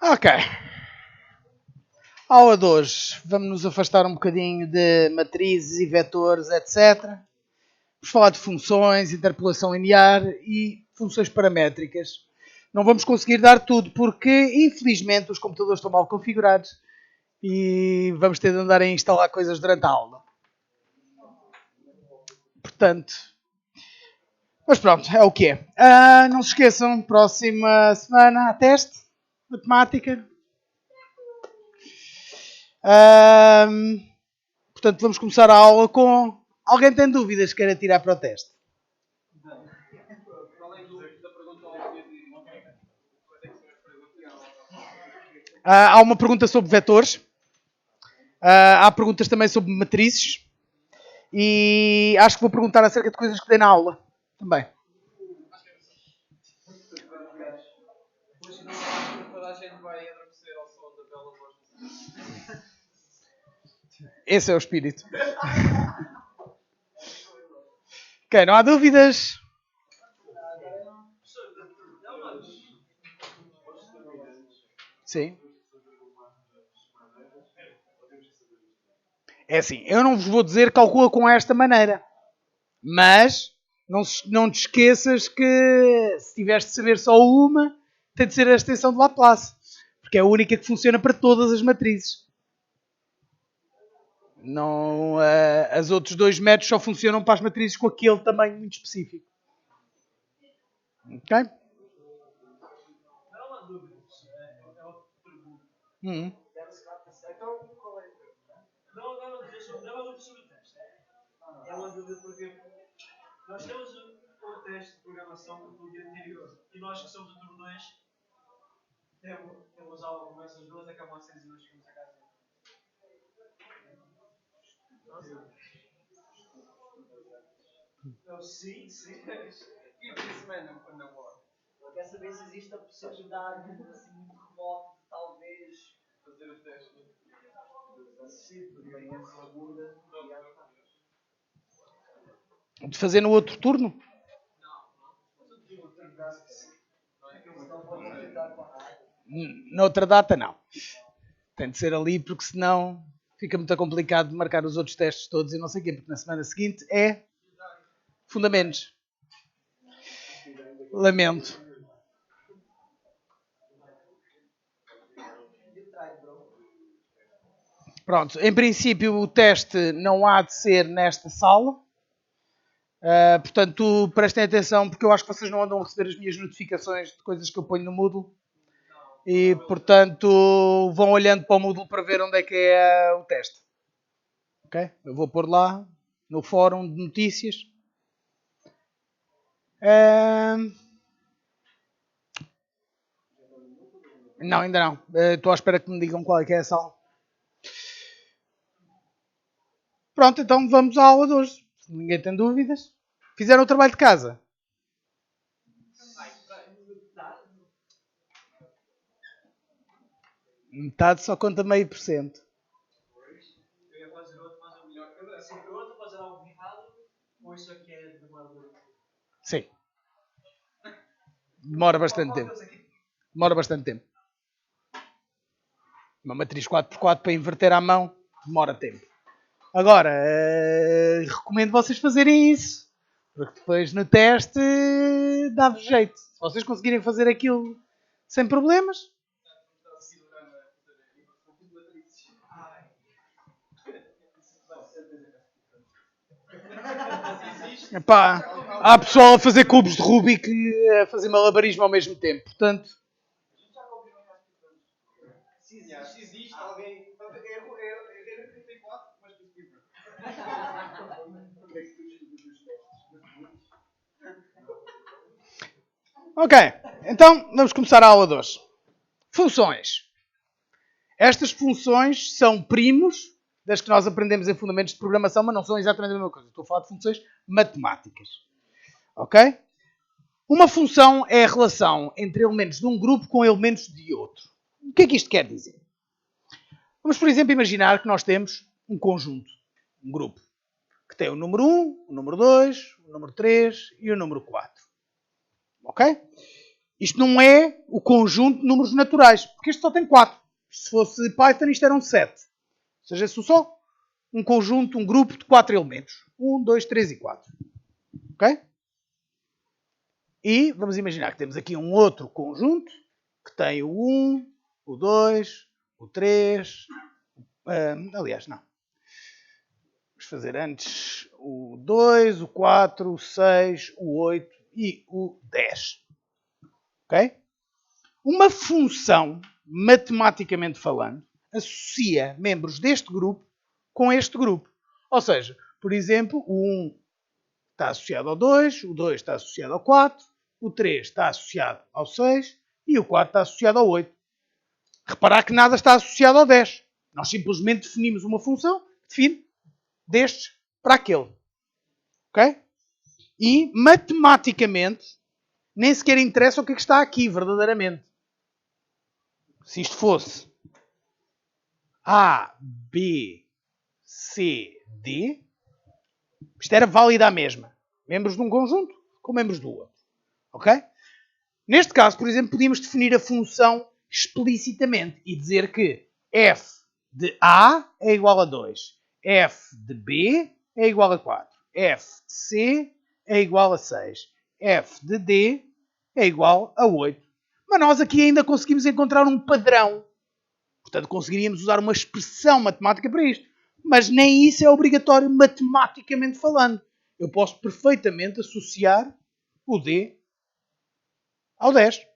Ok. Aula de hoje. Vamos nos afastar um bocadinho de matrizes e vetores, etc. Vamos falar de funções, interpolação linear e funções paramétricas. Não vamos conseguir dar tudo porque, infelizmente, os computadores estão mal configurados e vamos ter de andar a instalar coisas durante a aula. Portanto, mas pronto, é o que é. Não se esqueçam, próxima semana há teste, matemática. Portanto, vamos começar a aula com... Alguém tem dúvidas que queira tirar para o teste? Há uma pergunta sobre vetores. Há perguntas também sobre matrizes. E acho que vou perguntar acerca de coisas que dei na aula. Também. Esse é o espírito. Ok, não há dúvidas? Sim. É assim, eu não vos vou dizer calcula com esta maneira. Mas não te esqueças que se tiveres de saber só uma, tem de ser a extensão de Laplace. Porque é a única que funciona para todas as matrizes. Não, as outros dois métodos só funcionam para as matrizes com aquele tamanho muito específico. Ok? Não há dúvidas. É outra pergunta. Então, qual é a pergunta? Não é uma dúvida sobre o teste. É uma dúvida porque nós temos o teste de programação do dia anterior e nós que somos o turno 2 temos aula com essas duas, acabam às 6 e nós chegamos a casa. Sim. E por isso mesmo, quando eu vou. Eu quero saber se existe a possibilidade, assim, muito remota, de talvez fazer o teste. Sim, porque vem a segunda e já está. De fazer no outro turno? Noutra data, não. Tem de ser ali, porque senão fica muito complicado de marcar os outros testes todos e não sei o quê, porque na semana seguinte é fundamentos. Lamento. Pronto, em princípio o teste não há de ser nesta sala. Portanto, prestem atenção, porque eu acho que vocês não andam a receber as minhas notificações de coisas que eu ponho no Moodle. E, portanto, vão olhando para o Moodle para ver onde é que é o teste. Ok? Eu vou pôr lá, no fórum de notícias. Não, ainda não. Estou à espera que me digam qual é que é a sala. Pronto, então vamos à aula de hoje. Se ninguém tem dúvidas. Fizeram o trabalho de casa? Metade só conta meio por cento. Eu ia fazer outro, mas é melhor. Eu estou a fazer algo errado ou isso aqui é demasiado? Sim. Demora bastante tempo. Uma matriz 4x4 para inverter à mão demora tempo. Agora, recomendo vocês fazerem isso. Porque depois no teste dá-vos jeito. Se vocês conseguirem fazer aquilo sem problemas. Epá, há pessoal a fazer cubos de Rubik e a fazer malabarismo ao mesmo tempo. Portanto... Se existe alguém... Errei 34, mas pesquisa. Ok, então vamos começar a aula de hoje. Funções. Estas funções são primos das que nós aprendemos em fundamentos de programação, mas não são exatamente a mesma coisa. Estou a falar de funções matemáticas. Ok? Uma função é a relação entre elementos de um grupo com elementos de outro. O que é que isto quer dizer? Vamos, por exemplo, imaginar que nós temos um conjunto, um grupo, que tem o número 1, o número 2, o número 3 e o número 4. Ok? Isto não é o conjunto de números naturais, porque isto só tem 4. Se fosse Python, isto eram 7. Ou seja, isso só um conjunto, um grupo de 4 elementos. 1, 2, 3 e 4. Ok? E vamos imaginar que temos aqui um outro conjunto que tem o 1, o 2, o 3. Aliás, não. Vamos fazer antes o 2, o 4, o 6, o 8 e o 10. Ok? Uma função, matematicamente falando, associa membros deste grupo com este grupo. Ou seja, por exemplo, o 1 está associado ao 2, o 2 está associado ao 4, o 3 está associado ao 6 e o 4 está associado ao 8. Reparar que nada está associado ao 10. Nós simplesmente definimos uma função que define destes para aquele. Ok? E, matematicamente, nem sequer interessa o que é que está aqui, verdadeiramente. Se isto fosse A, B, C, D, isto era válido à mesma. Membros de um conjunto com membros do outro. Ok? Neste caso, por exemplo, podíamos definir a função explicitamente e dizer que f de A é igual a 2, f de B é igual a 4, f de C é igual a 6, f de D é igual a 8. Mas nós aqui ainda conseguimos encontrar um padrão. Portanto, conseguiríamos usar uma expressão matemática para isto. Mas nem isso é obrigatório matematicamente falando. Eu posso perfeitamente associar o D ao 10.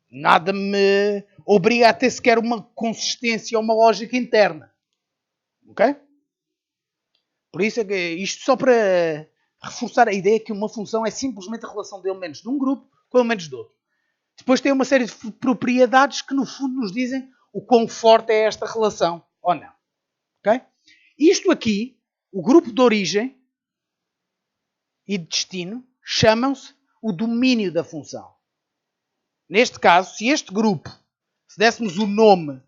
Nada me obriga a ter sequer uma consistência ou uma lógica interna. Ok? Por isso é que isto só para reforçar a ideia que uma função é simplesmente a relação de elementos de um grupo com elementos do outro. Depois tem uma série de propriedades que no fundo nos dizem o quão forte é esta relação ou não. Ok? Isto aqui, o grupo de origem e de destino, chamam-se o domínio da função. Neste caso, se este grupo, se dessemos o nome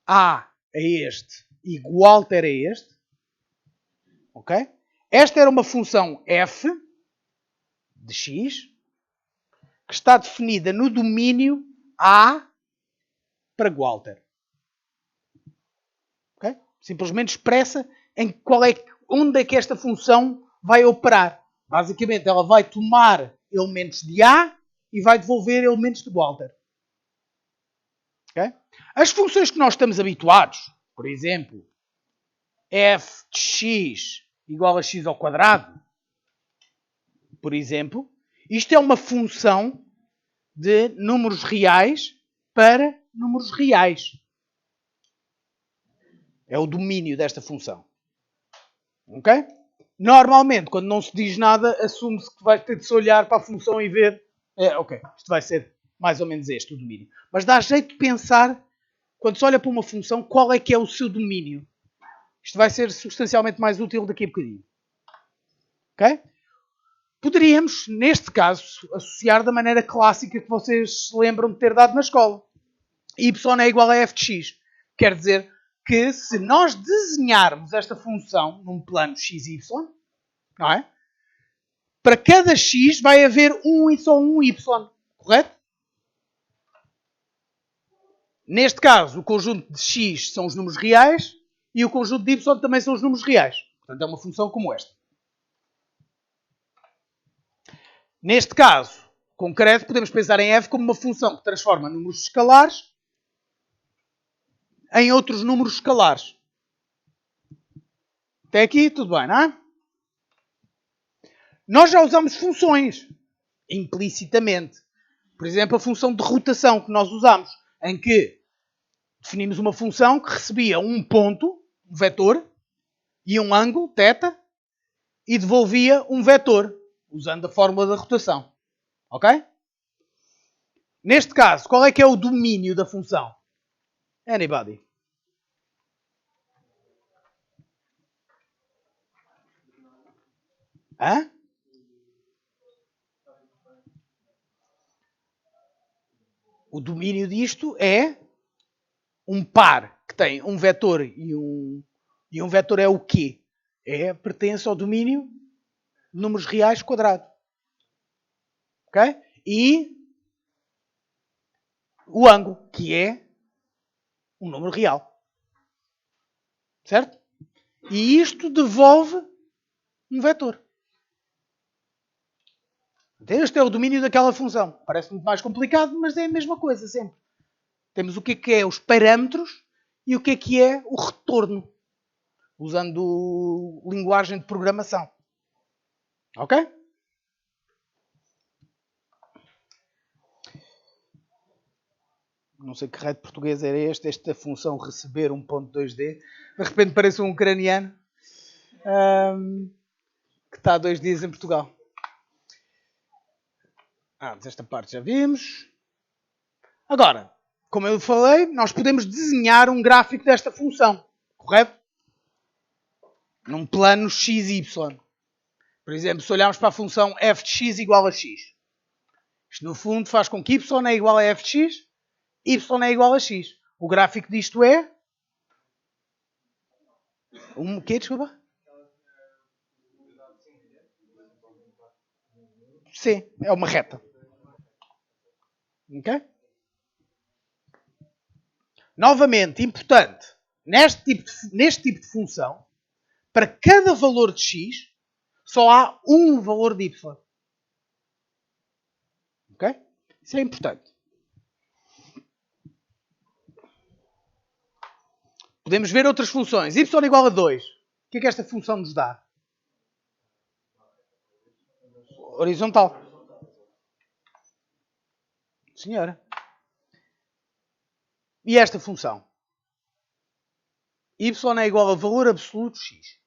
A a este e Walter a este, ok? Esta era uma função f de x que está definida no domínio A para Walter. Okay? Simplesmente expressa em onde é que esta função vai operar. Basicamente, ela vai tomar elementos de A e vai devolver elementos de Walter. Okay? As funções que nós estamos habituados, por exemplo, f de x igual a x ao quadrado, por exemplo, isto é uma função de números reais para números reais. É o domínio desta função. Ok? Normalmente, quando não se diz nada, assume-se que vai ter de se olhar para a função e ver ok, isto vai ser mais ou menos este o domínio. Mas dá jeito de pensar, quando se olha para uma função, qual é que é o seu domínio. Isto vai ser substancialmente mais útil daqui a bocadinho. Ok? Poderíamos, neste caso, associar da maneira clássica que vocês se lembram de ter dado na escola. Y é igual a f de x. Quer dizer que se nós desenharmos esta função num plano xy, não é? Para cada x vai haver um e só um y. Correto? Neste caso, o conjunto de x são os números reais e o conjunto de y também são os números reais. Portanto, é uma função como esta. Neste caso concreto, podemos pensar em f como uma função que transforma números escalares em outros números escalares. Até aqui, tudo bem, não é? Nós já usamos funções, implicitamente. Por exemplo, a função de rotação que nós usamos, em que definimos uma função que recebia um ponto, um vetor, e um ângulo, θ, e devolvia um vetor, usando a fórmula da rotação. Ok? Neste caso, qual é que é o domínio da função? Anybody? Hã? O domínio disto é um par que tem um vetor e um vetor é o quê? Pertence ao domínio de números reais quadrado. Ok? e o ângulo, que é um número real. Certo? E isto devolve um vetor. Este é o domínio daquela função. Parece muito mais complicado, mas é a mesma coisa sempre. Temos o que é os parâmetros e o que é o retorno, usando linguagem de programação. Ok? Não sei que raio de português era esta função receber 1.2D. De repente parece um ucraniano que está há 2 dias em Portugal. Mas esta parte já vimos. Agora, como eu falei, nós podemos desenhar um gráfico desta função. Correto? Num plano XY. Por exemplo, se olharmos para a função f de x igual a x. Isto, no fundo, faz com que y é igual a f de x, y é igual a x. O gráfico disto é... O quê? Desculpa? Sim, é uma reta. Ok? Novamente, importante, neste tipo de função, para cada valor de x, só há um valor de y. Ok? Isso é importante. Podemos ver outras funções. Y igual a 2. O que é que esta função nos dá? Horizontal. Senhora. E esta função? Y é igual a valor absoluto de x.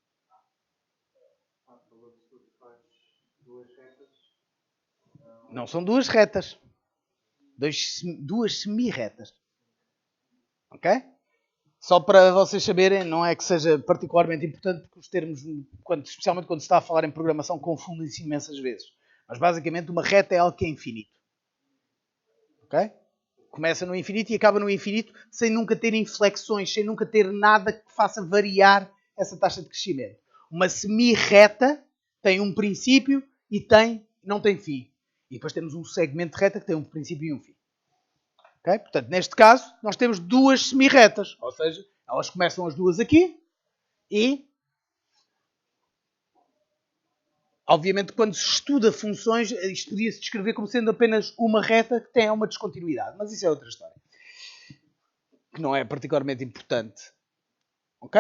Não são duas retas. Duas semi-retas. Ok? Só para vocês saberem, não é que seja particularmente importante, porque os termos, especialmente quando se está a falar em programação, confundem-se imensas vezes. Mas basicamente uma reta é algo que é infinito. Ok? Começa no infinito e acaba no infinito sem nunca ter inflexões, sem nunca ter nada que faça variar essa taxa de crescimento. Uma semi-reta tem um princípio e não tem fim. E depois temos um segmento de reta que tem um princípio e um fim. Okay? Portanto, neste caso, nós temos duas semi-retas. Ou seja, elas começam as duas aqui e... Obviamente, quando se estuda funções, isto podia-se descrever como sendo apenas uma reta que tem uma descontinuidade. Mas isso é outra história. Que não é particularmente importante. Ok?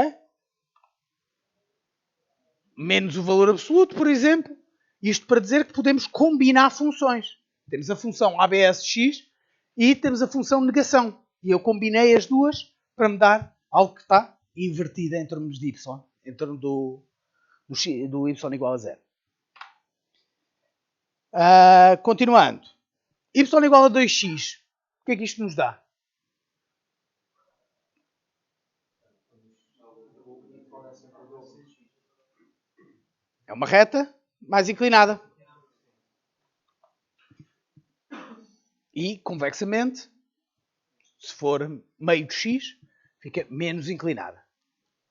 Menos o valor absoluto, por exemplo. Isto para dizer que podemos combinar funções. Temos a função ABS de x e temos a função negação. E eu combinei as duas para me dar algo que está invertido em termos de y. Em termos do y igual a 0. Continuando. Y igual a 2x. O que é que isto nos dá? É uma reta mais inclinada. E, convexamente, se for meio de x, fica menos inclinada.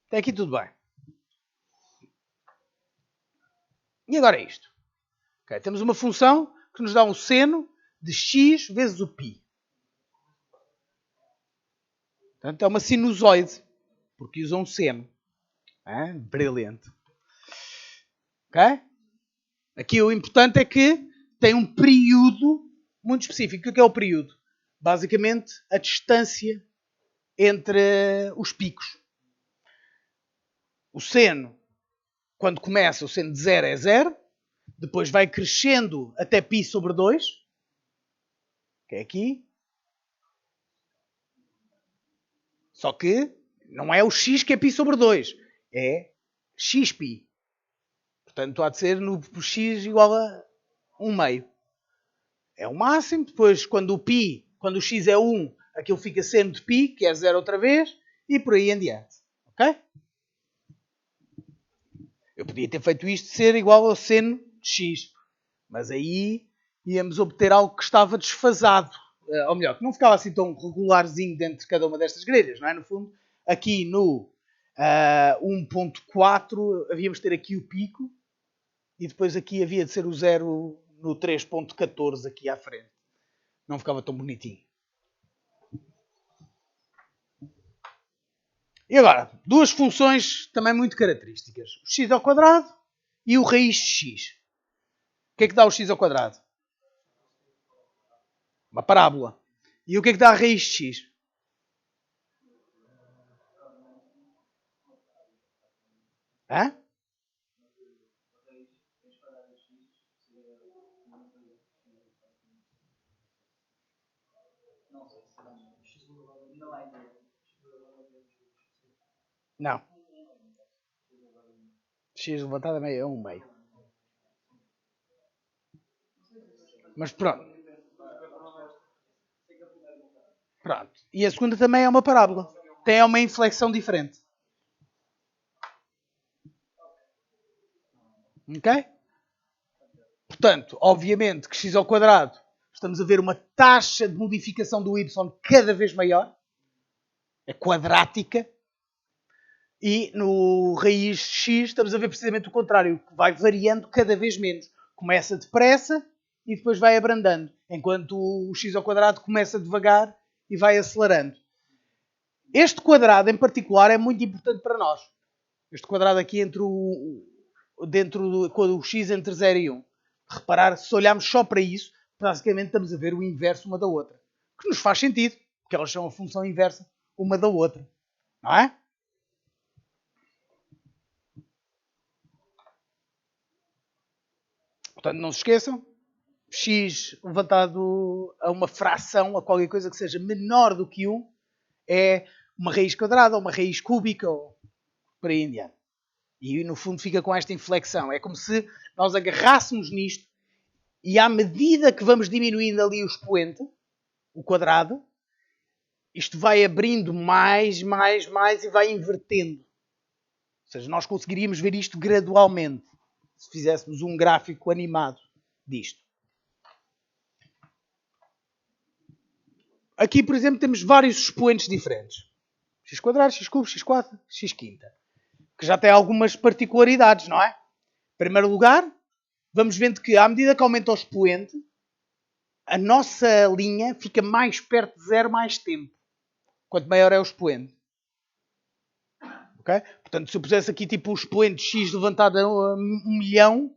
Até aqui tudo bem. E agora é isto. Okay, temos uma função que nos dá um seno de x vezes o π. Portanto, é uma sinusoide, porque usa um seno. Brilhante. Okay? Aqui o importante é que tem um período muito específico. O que é o período? Basicamente, a distância entre os picos. O seno, quando começa, o seno de 0 é 0. Depois vai crescendo até π sobre 2. Que é aqui. Só que não é o x que é π sobre 2. É xπ. Portanto, há de ser no x igual a 1 meio. É o máximo. Depois, quando o x é 1, aquilo fica seno de π, que é 0 outra vez. E por aí em diante. Ok? Eu podia ter feito isto ser igual ao seno de x. Mas aí íamos obter algo que estava desfasado. Ou melhor, que não ficava assim tão regularzinho dentro de cada uma destas grelhas, não é? No fundo, aqui no 1.4 havíamos de ter aqui o pico e depois aqui havia de ser o 0 no 3.14 aqui à frente. Não ficava tão bonitinho. E agora, duas funções também muito características. O x ao quadrado e o raiz de x. O que é que dá o x ao quadrado? Uma parábola. E o que é que dá a raiz de x? Hã? Não. X levantado a meio é 1 meio. Mas pronto. Pronto. E a segunda também é uma parábola. Tem uma inflexão diferente. Ok? Portanto, obviamente que x ao quadrado estamos a ver uma taxa de modificação do y cada vez maior. É quadrática. E no raiz de x estamos a ver precisamente o contrário, que vai variando cada vez menos. Começa depressa e depois vai abrandando, enquanto o x ao quadrado começa devagar e vai acelerando. Este quadrado em particular é muito importante para nós. Este quadrado aqui quando o x entre 0 e 1. Reparar, se olharmos só para isso, basicamente estamos a ver o inverso uma da outra. Que nos faz sentido, porque elas são a função inversa uma da outra. Não é? Portanto, não se esqueçam, x levantado a uma fração, a qualquer coisa que seja menor do que 1, é uma raiz quadrada, ou uma raiz cúbica, ou por aí em diante. E no fundo fica com esta inflexão. É como se nós agarrássemos nisto e à medida que vamos diminuindo ali o expoente, o quadrado, isto vai abrindo mais e vai invertendo. Ou seja, nós conseguiríamos ver isto gradualmente se fizéssemos um gráfico animado disto. Aqui, por exemplo, temos vários expoentes diferentes. X quadrado, x cubo, x quadrado, x quinta. Que já tem algumas particularidades, não é? Em primeiro lugar, vamos vendo que à medida que aumenta o expoente, a nossa linha fica mais perto de zero mais tempo. Quanto maior é o expoente. Okay? Portanto, se eu pusesse aqui tipo o expoente x levantado a 1 milhão,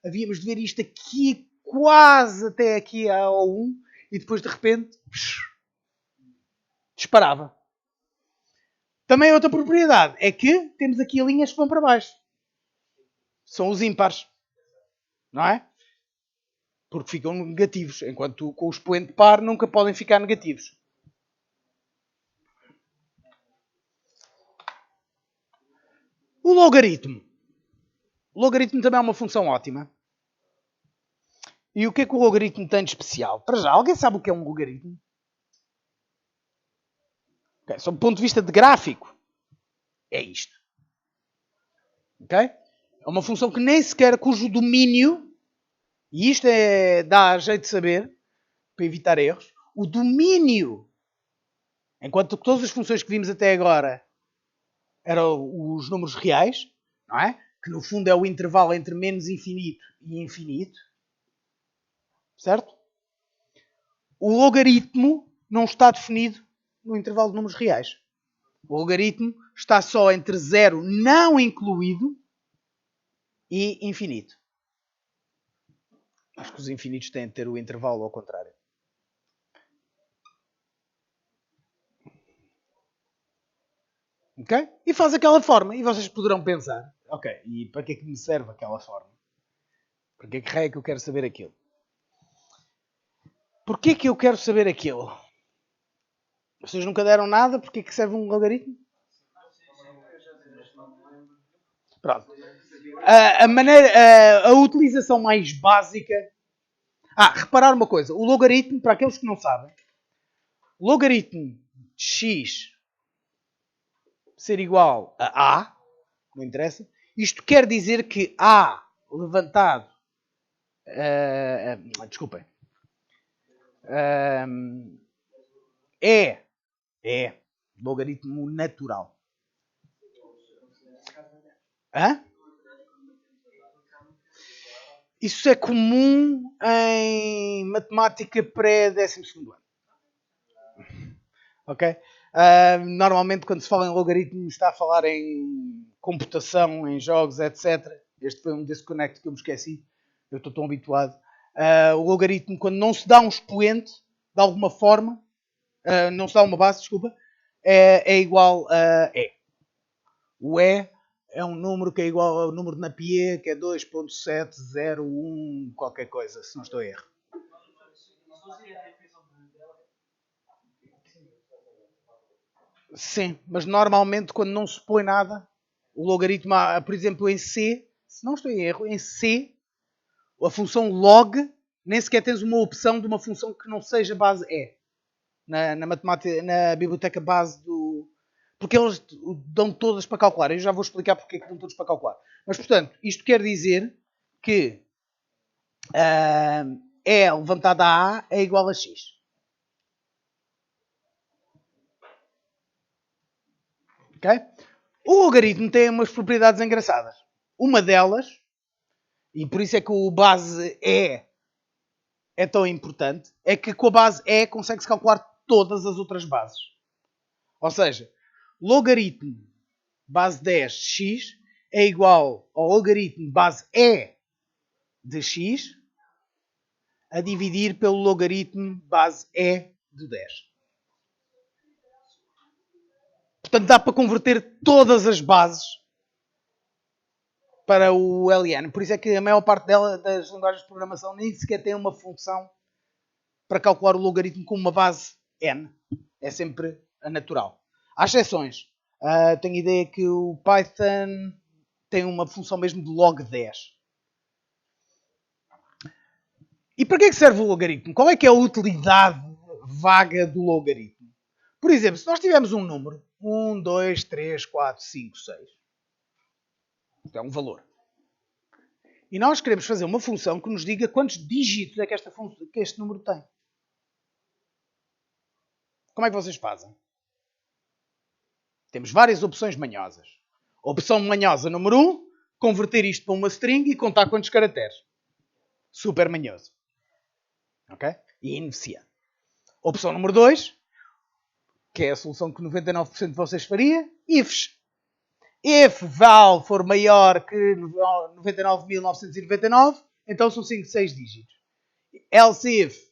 havíamos de ver isto aqui quase até aqui ao 1 e depois de repente disparava. Também outra propriedade é que temos aqui linhas que vão para baixo. São os ímpares. Não é? Porque ficam negativos, enquanto com o expoente par nunca podem ficar negativos. O logaritmo. O logaritmo também é uma função ótima. E o que é que o logaritmo tem de especial? Para já, alguém sabe o que é um logaritmo? Okay. Sob o ponto de vista de gráfico, é isto. Okay? É uma função que nem sequer, cujo domínio, e isto dá jeito de saber, para evitar erros, o domínio, enquanto todas as funções que vimos até agora eram os números reais, não é? Que no fundo é o intervalo entre menos infinito e infinito, certo? O logaritmo não está definido no intervalo de números reais. O logaritmo está só entre zero não incluído e infinito. Acho que os infinitos têm de ter o intervalo ao contrário. Ok? E faz aquela forma. E vocês poderão pensar, ok, e para que é que me serve aquela forma? Para que é que raio é que eu quero saber aquilo? Porquê é que eu quero saber aquilo? Vocês nunca deram nada? Porquê é que serve um logaritmo? Pronto. A utilização mais básica... reparar uma coisa. O logaritmo, para aqueles que não sabem, o logaritmo de x ser igual a A, não interessa, isto quer dizer que A levantado... desculpem. É logaritmo natural. Hã? Isso é comum em matemática pré-12º ano. Ok? Normalmente, quando se fala em logaritmo, está a falar em computação, em jogos, etc. Este foi um disconnect que eu me esqueci. Eu estou tão habituado. O logaritmo, quando não se dá um expoente, de alguma forma, não se dá uma base, desculpa, é igual a E. O E é um número que é igual ao número de Napier, que é 2.701 qualquer coisa, se não estou a erro. Sim, mas normalmente quando não se põe nada, o logaritmo, por exemplo, em C, se não estou em erro, em C, a função log, nem sequer tens uma opção de uma função que não seja base E. Na matemática, na biblioteca base do... Porque eles dão todas para calcular. Eu já vou explicar porque é que dão todas para calcular. Mas, portanto, isto quer dizer que E levantado a A é igual a X. Okay? O logaritmo tem umas propriedades engraçadas. Uma delas, e por isso é que o base é tão importante, é que com a base E consegue-se calcular todas as outras bases. Ou seja, logaritmo base 10 de x é igual ao logaritmo base E de x a dividir pelo logaritmo base E de 10. Portanto, dá para converter todas as bases para o LN. Por isso é que a maior parte das linguagens de programação nem sequer tem uma função para calcular o logaritmo com uma base n. É sempre a natural. Há exceções. Tenho a ideia que o Python tem uma função mesmo de log 10. E para que é que serve o logaritmo? Qual é que é a utilidade vaga do logaritmo? Por exemplo, se nós tivermos um número, 1, 2, 3, 4, 5, 6, isto é um valor, e nós queremos fazer uma função que nos diga quantos dígitos é que este número tem. Como é que vocês fazem? Temos várias opções manhosas. Opção manhosa número 1, converter isto para uma string e contar quantos caracteres. Super manhoso. Ok? E ineficiente. Opção número 2, que é a solução que 99% de vocês faria, ifs. If val for maior que 99.999, então são 5, 6 dígitos. Else if,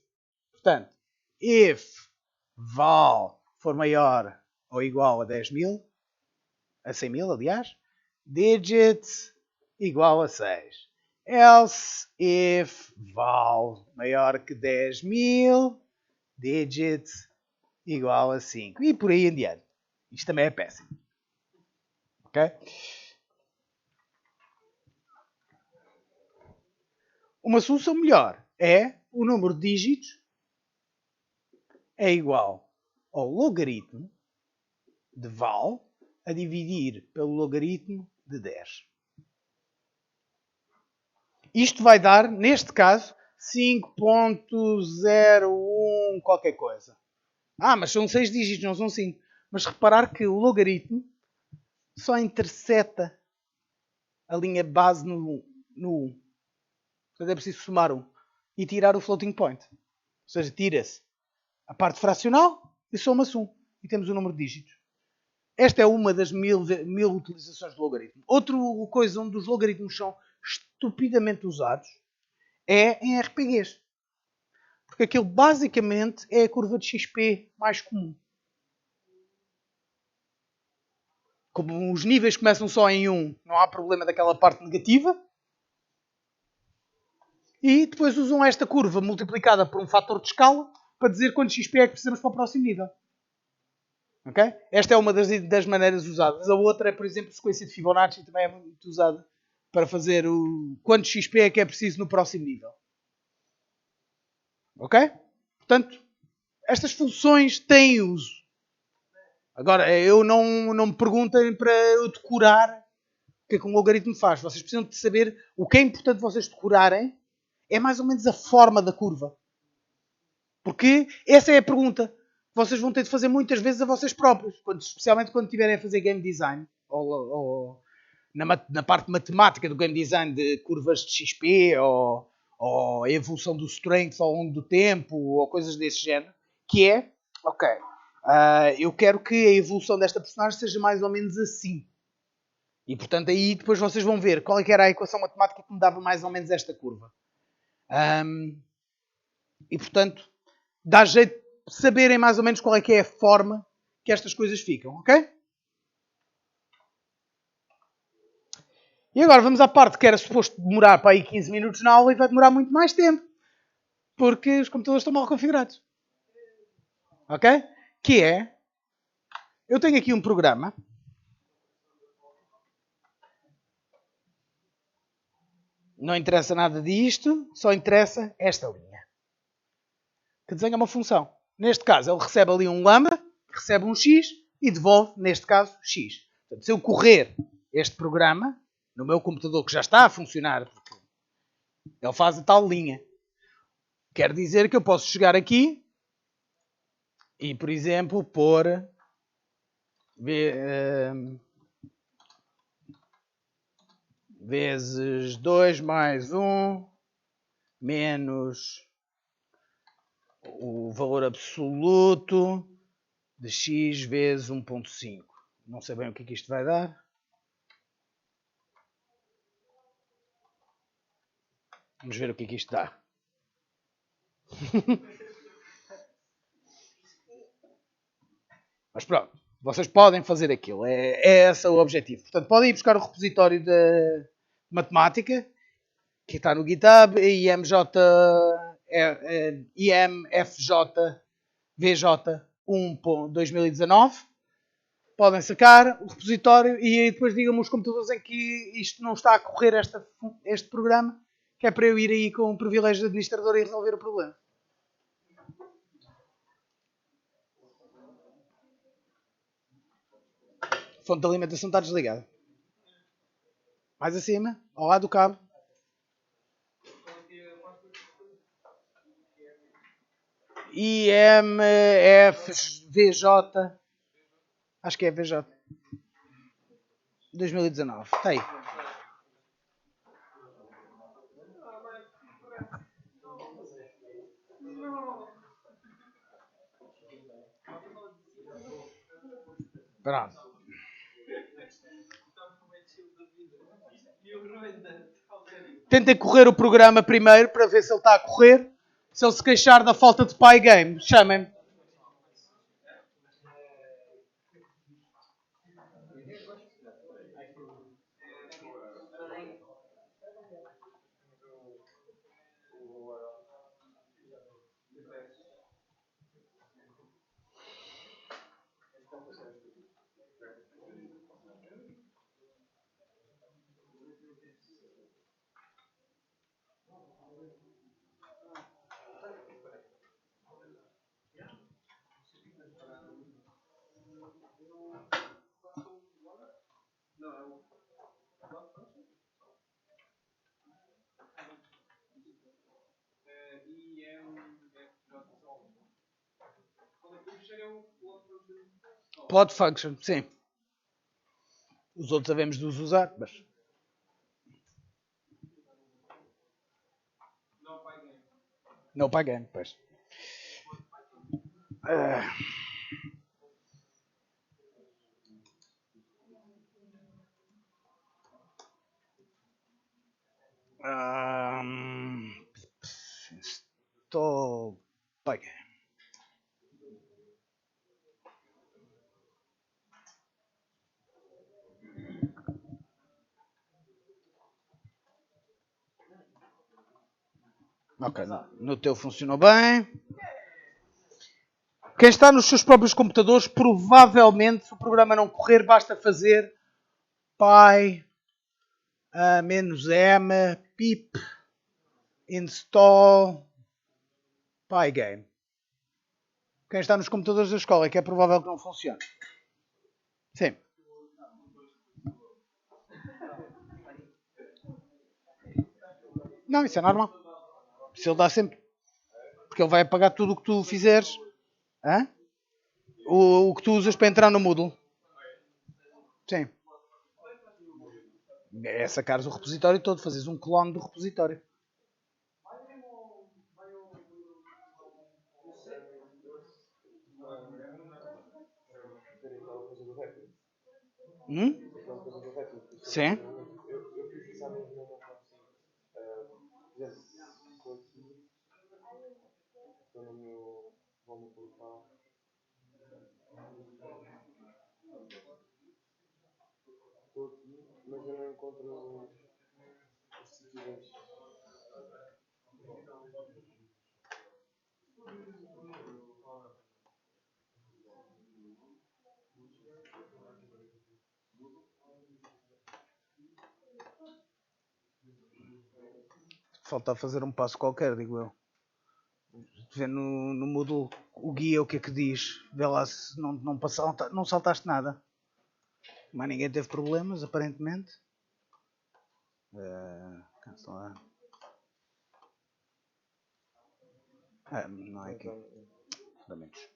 portanto, if val for maior ou igual a 10.000, a 100.000, aliás, digit igual a 6. Else if val maior que 10.000, digit igual a 5. E por aí em diante. Isto também é péssimo. Ok? Uma solução melhor é o número de dígitos é igual ao logaritmo de val a dividir pelo logaritmo de 10. Isto vai dar, neste caso, 5.01 qualquer coisa. Mas são 6 dígitos, não são 5. Mas reparar que o logaritmo só interseta a linha base no 1. Portanto, é preciso somar 1 e tirar o floating point. Ou seja, tira-se a parte fracional e soma-se 1. E temos o número de dígitos. Esta é uma das mil utilizações do logaritmo. Outra coisa onde os logaritmos são estupidamente usados é em RPGs. Porque aquilo basicamente é a curva de XP mais comum. Como os níveis começam só em 1, não há problema daquela parte negativa. E depois usam esta curva multiplicada por um fator de escala para dizer quanto XP é que precisamos para o próximo nível. Okay? Esta é uma das maneiras usadas. A outra é, por exemplo, a sequência de Fibonacci, também é muito usada para fazer o quanto XP é que é preciso no próximo nível. Ok? Portanto, estas funções têm uso. Agora, eu não me perguntem para eu decorar o que é que um logaritmo faz. Vocês precisam de saber o que é importante vocês decorarem é mais ou menos a forma da curva. Porque essa é a pergunta que vocês vão ter de fazer muitas vezes a vocês próprios. Especialmente quando estiverem a fazer game design ou na parte matemática do game design de curvas de XP ou a evolução do strength ao longo do tempo ou coisas desse género, que é, ok, eu quero que a evolução desta personagem seja mais ou menos assim. E portanto aí depois vocês vão ver qual é que era a equação matemática que me dava mais ou menos esta curva. E portanto dá jeito de saberem mais ou menos qual é que é a forma que estas coisas ficam, ok? E agora vamos à parte que era suposto demorar para aí 15 minutos na aula e vai demorar muito mais tempo. Porque os computadores estão mal configurados. Ok? Que é, eu tenho aqui um programa. Não interessa nada disto, só interessa esta linha. Que desenha uma função. Neste caso, ele recebe ali um lambda, recebe um x e devolve, neste caso, x. Portanto, se eu correr este programa no meu computador que já está a funcionar, porque ele faz a tal linha, quer dizer que eu posso chegar aqui e, por exemplo, pôr vezes 2 mais 1 menos o valor absoluto de x vezes 1.5. Não sei bem o que isto vai dar. Vamos ver o que isto dá. Mas pronto, vocês podem fazer aquilo. É esse o objetivo. Portanto, podem ir buscar o repositório de matemática, que está no GitHub, IMFJVJ1.2019. Podem sacar o repositório e depois digam-me os computadores em que isto não está a correr este programa, que é para eu ir aí com o privilégio de administrador e resolver o problema. A fonte de alimentação está desligada. Mais acima, ao lado do cabo. IMFVJ. Acho que é VJ. 2019. Está aí. Pronto. Tentem correr o programa primeiro para ver se ele está a correr. Se ele se queixar da falta de Pygame, chamem-me. Plot function, sim. Os outros sabemos de os usar, mas... No Pygame, pois. Install Pygame. Ok, no teu funcionou bem. Quem está nos seus próprios computadores, provavelmente, se o programa não correr, basta fazer py -m pip install pygame. Quem está nos computadores da escola é que é provável que não funcione. Sim. Não, isso é normal. Isso ele dá sempre. Porque ele vai apagar tudo o que tu fizeres. Hã? O que tu usas para entrar no Moodle. Sim. É sacares o repositório todo, fazes um clone do repositório. Sim. Eu fiz isso há mesmo não consigo. Fizesse estou aqui, estou no meu portal. Estou aqui, mas eu não encontro os sítios. Falta fazer um passo qualquer, digo eu. Vê no Moodle o guia o que é que diz. Vê lá se não saltaste nada. Mas ninguém teve problemas, aparentemente. Cancelar. Não é aqui. Fundamentos.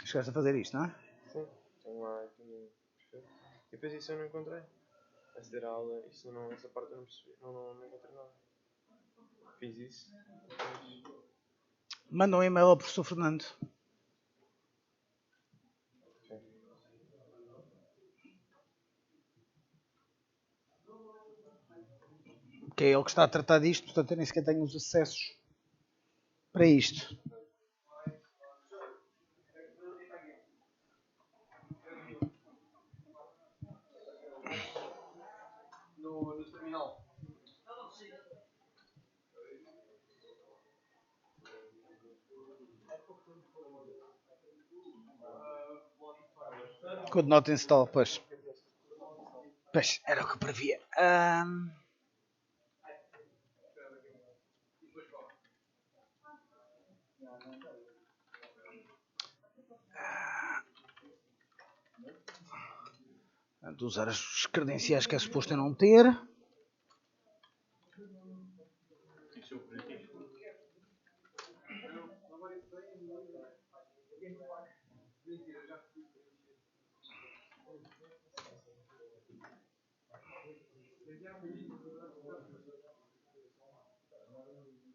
Chegaste a fazer isto, não é? Sim, tenho lá aqui. Perfeito. E depois isso eu não encontrei. Aceder à aula, isso não, essa parte eu não percebi. Não encontrei nada. Fiz isso. Depois... Manda um e-mail ao professor Fernando. Sim. Que é ele que está a tratar disto, portanto eu nem sequer tenho os acessos para isto. No terminal. Could not install, pois. Pois, era o que eu previa. Usar as credenciais que é suposto eu não ter.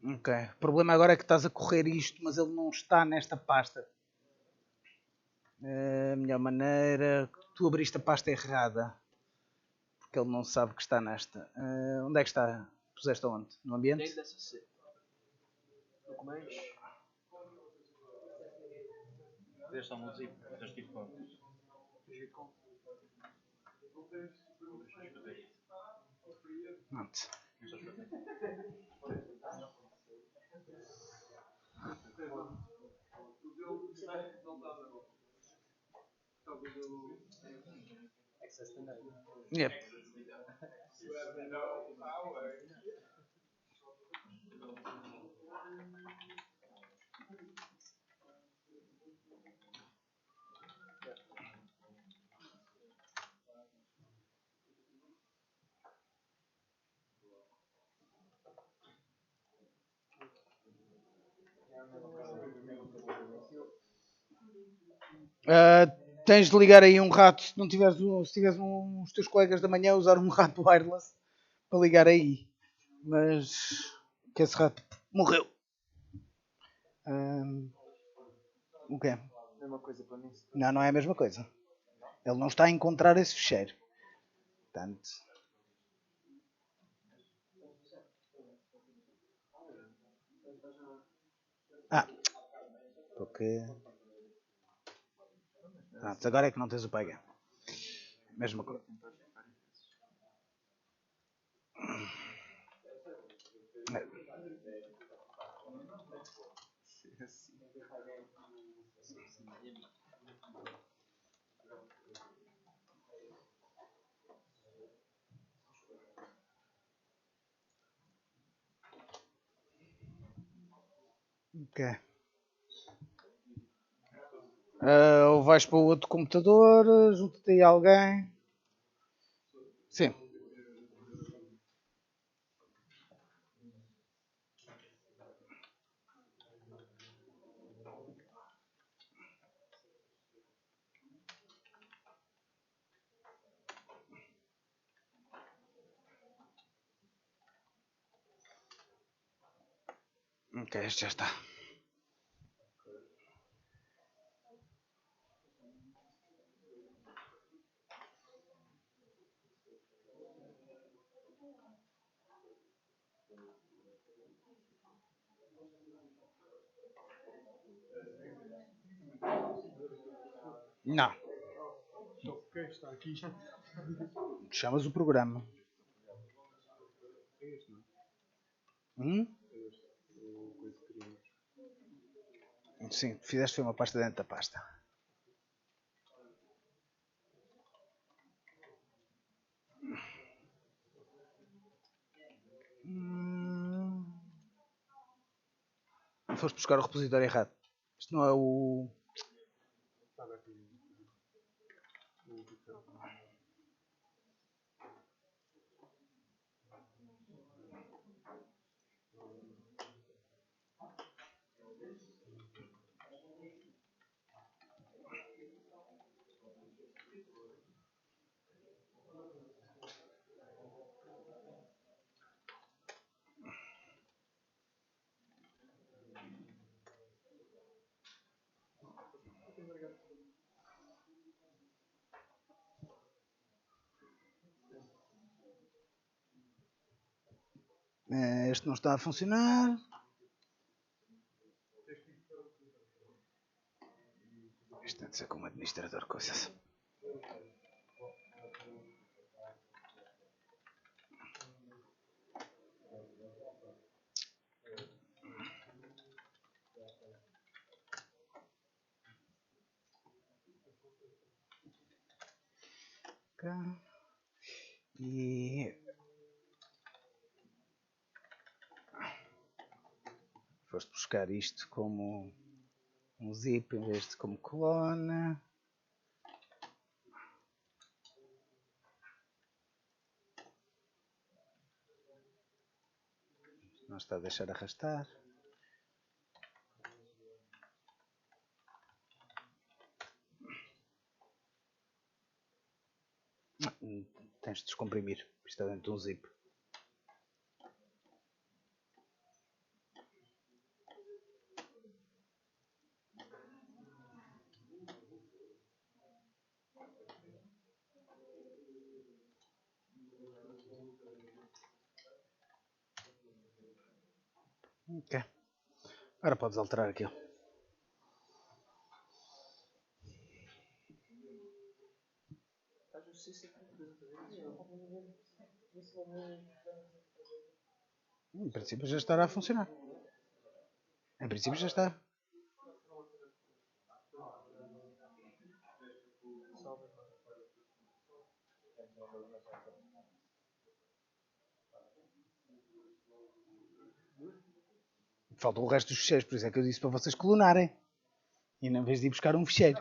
Ok. O problema agora é que estás a correr isto, mas ele não está nesta pasta. A melhor maneira... Tu abriste a pasta errada. Porque ele não sabe que está nesta. Onde é que está? Puseste onde? No ambiente? Dentro dessa C. Documentos. Deste um zip, deste tipo de Pronto. Yep. Tens de ligar aí um rato. Se não tiveres se tiveres os teus colegas da manhã usar um rato wireless para ligar aí. Mas que esse rato morreu. O quê? Mesma coisa para mim. Não, não é a mesma coisa. Ele não está a encontrar esse ficheiro. Portanto. Porque. Pronto, agora é que não tens o PG. Mesma coisa. Ok. Ou vais para o outro computador, junta-te aí alguém. Sim. Ok, este já está. Não. Ok, está aqui. Chamas o programa. É este, não é? Hum? É este. O coisa que queríamos. Sim, fizeste foi uma pasta dentro da pasta. Foste buscar o repositório errado. Isto não é o. Estava aqui. O Vitor. Este não está a funcionar. Isto tem de ser como administrador, coisas. Cá. E. Foste buscar isto como um zip em vez de como coluna. Não está a deixar arrastar. Tens de descomprimir. Isto está dentro de um zip. Ok. Agora podes alterar aquilo. Em princípio já estará a funcionar. Em princípio já está. Falta o resto dos ficheiros, por isso é que eu disse para vocês clonarem. E em vez de ir buscar um ficheiro.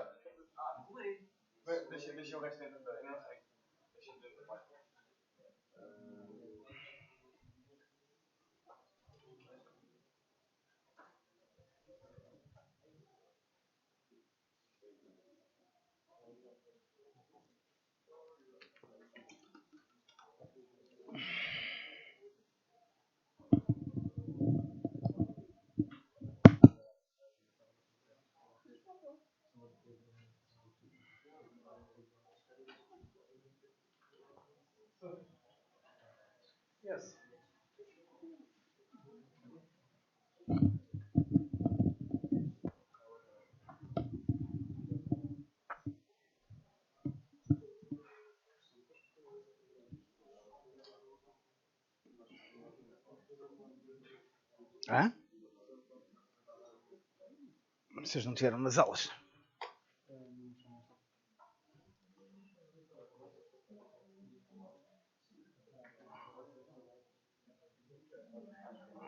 Deixa o resto dentro da. Eu não sei. Deixa dentro da pasta. Yes. Hã? Vocês não tiveram nas aulas.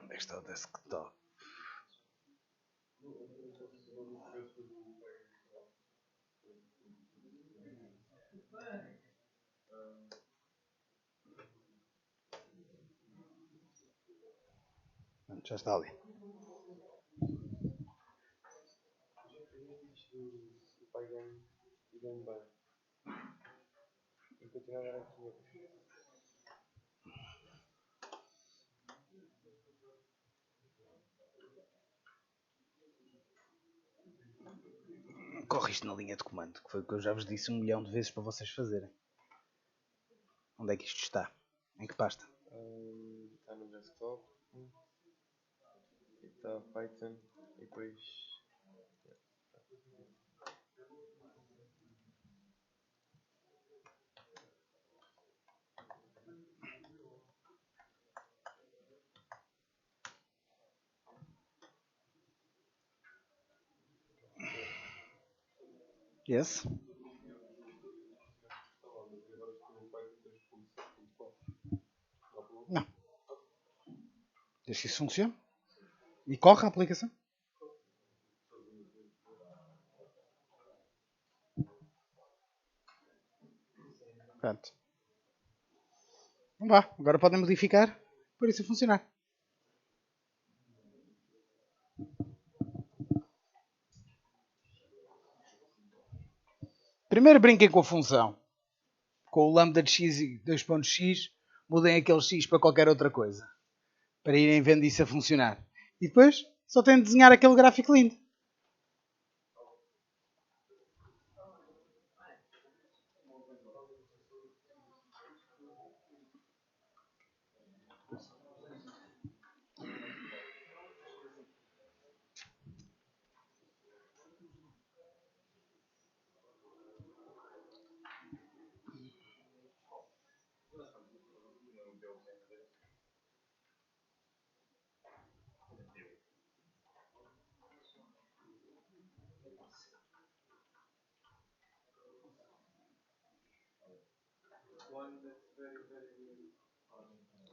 Onde é que está o desktop? Já está ali. O pai ganha bem. E continuar a dar aqui. Corre isto na linha de comando, que foi o que eu já vos disse 1 milhão de vezes para vocês fazerem. Onde é que isto está? Em que pasta? Está no desktop. E está Python. E depois. Yes? Não. Deixa que isso funcione. E corre a aplicação. Pronto. Então vá. Agora podem modificar para isso funcionar. Primeiro brinquem com a função. Com o lambda de x e 2.x, mudem aquele x para qualquer outra coisa. Para irem vendo isso a funcionar. E depois só têm de desenhar aquele gráfico lindo.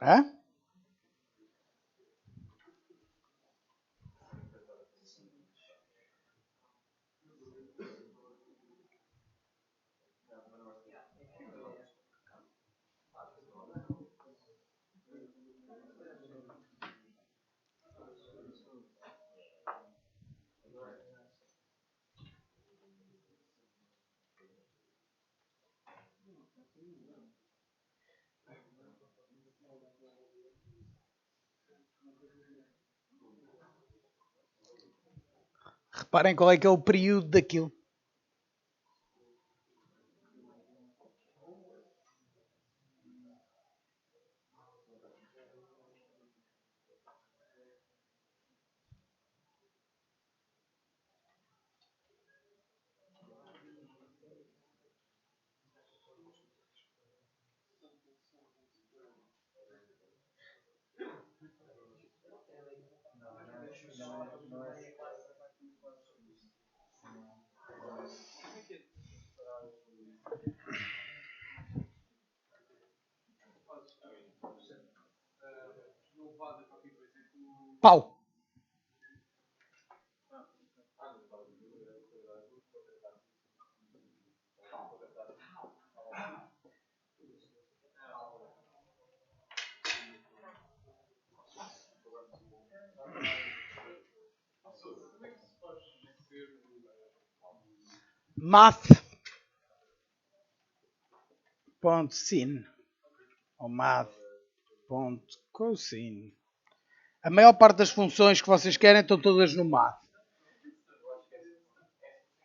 Hã? Reparem qual é que é o período daquilo. Pau. Math.sin ou math.cosine. A maior parte das funções que vocês querem estão todas no math.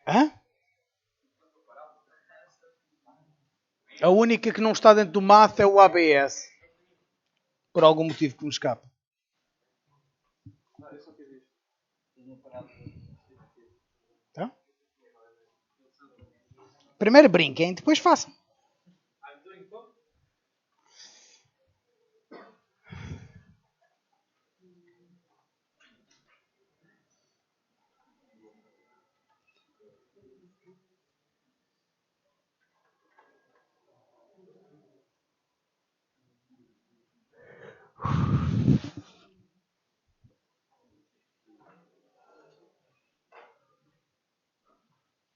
Hã? A única que não está dentro do math é o ABS. Por algum motivo que me escapa. Então? Primeiro brinquem, depois façam.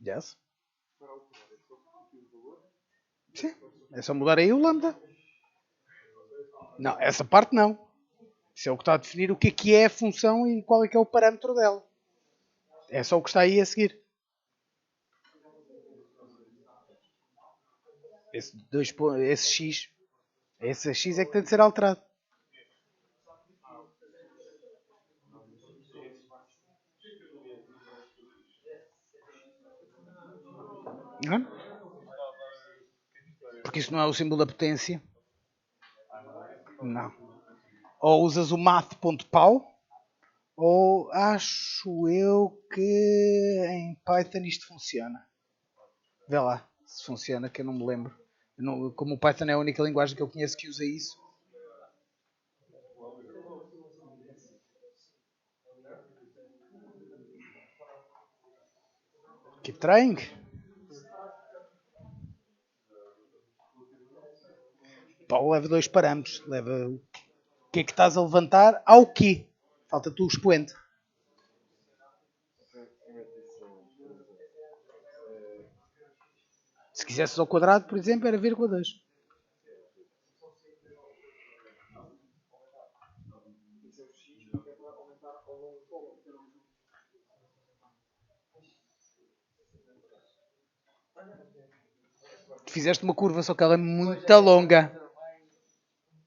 Yes? Sim. É só mudar aí o lambda. Não, essa parte não. Isso é o que está a definir o que é a função e qual é que é o parâmetro dela. É só o que está aí a seguir. Esse x. Esse x é que tem de ser alterado. Não é? Porque isso não é o símbolo da potência. Não. Ou usas o math.pau, ou acho eu que em Python isto funciona. Vê lá se funciona, que eu não me lembro. Como o Python é a única linguagem que eu conheço que usa isso. Keep trying. Paulo leva dois parâmetros. Leva o que é que estás a levantar ao quê. Falta-te o expoente. Se quisesses ao quadrado, por exemplo, era vírgula 2. Fizeste uma curva, só que ela é muito longa.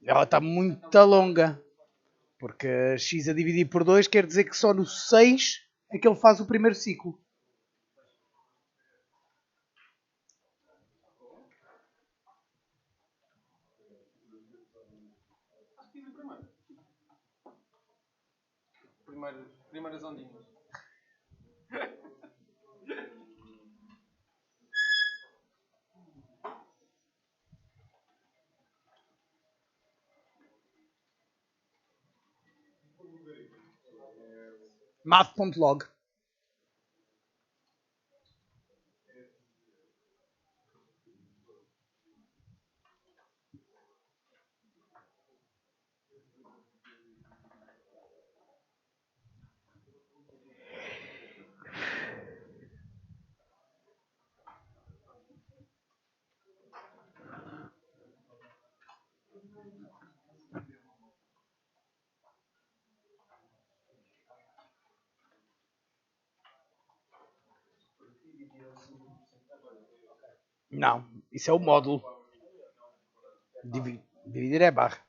Ela está muito longa. Porque x a dividir por 2 quer dizer que só no 6 é que ele faz o primeiro ciclo. Primeiras ondinhas. Math.log. Não, isso é o módulo. Dividir é barra.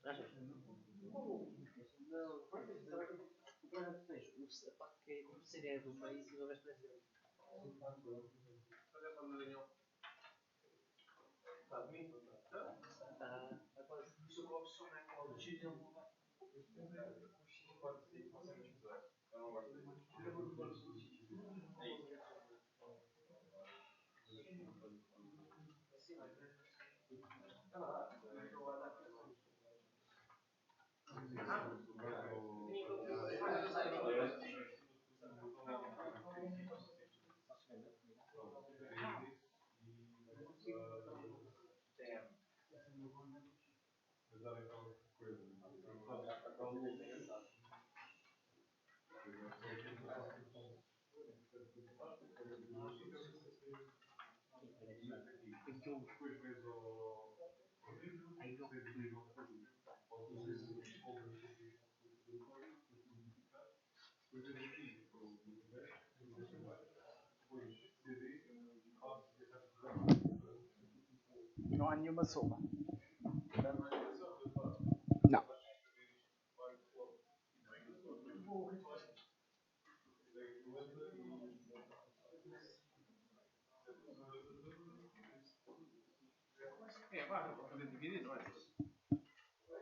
Achas? Não, pronto, o problema que tens, a parte que é como ser é do meio e o resto é zero. Está quase. Não há nenhuma soma. Não.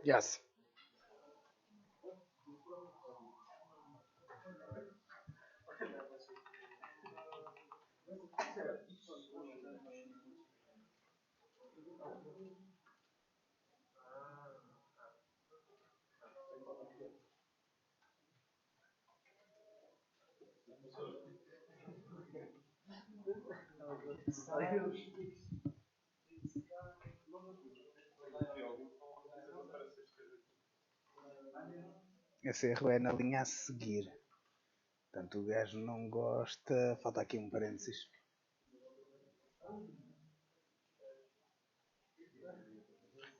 Yes. Esse erro é na linha a seguir. Portanto, o gajo não gosta. Falta aqui um parênteses.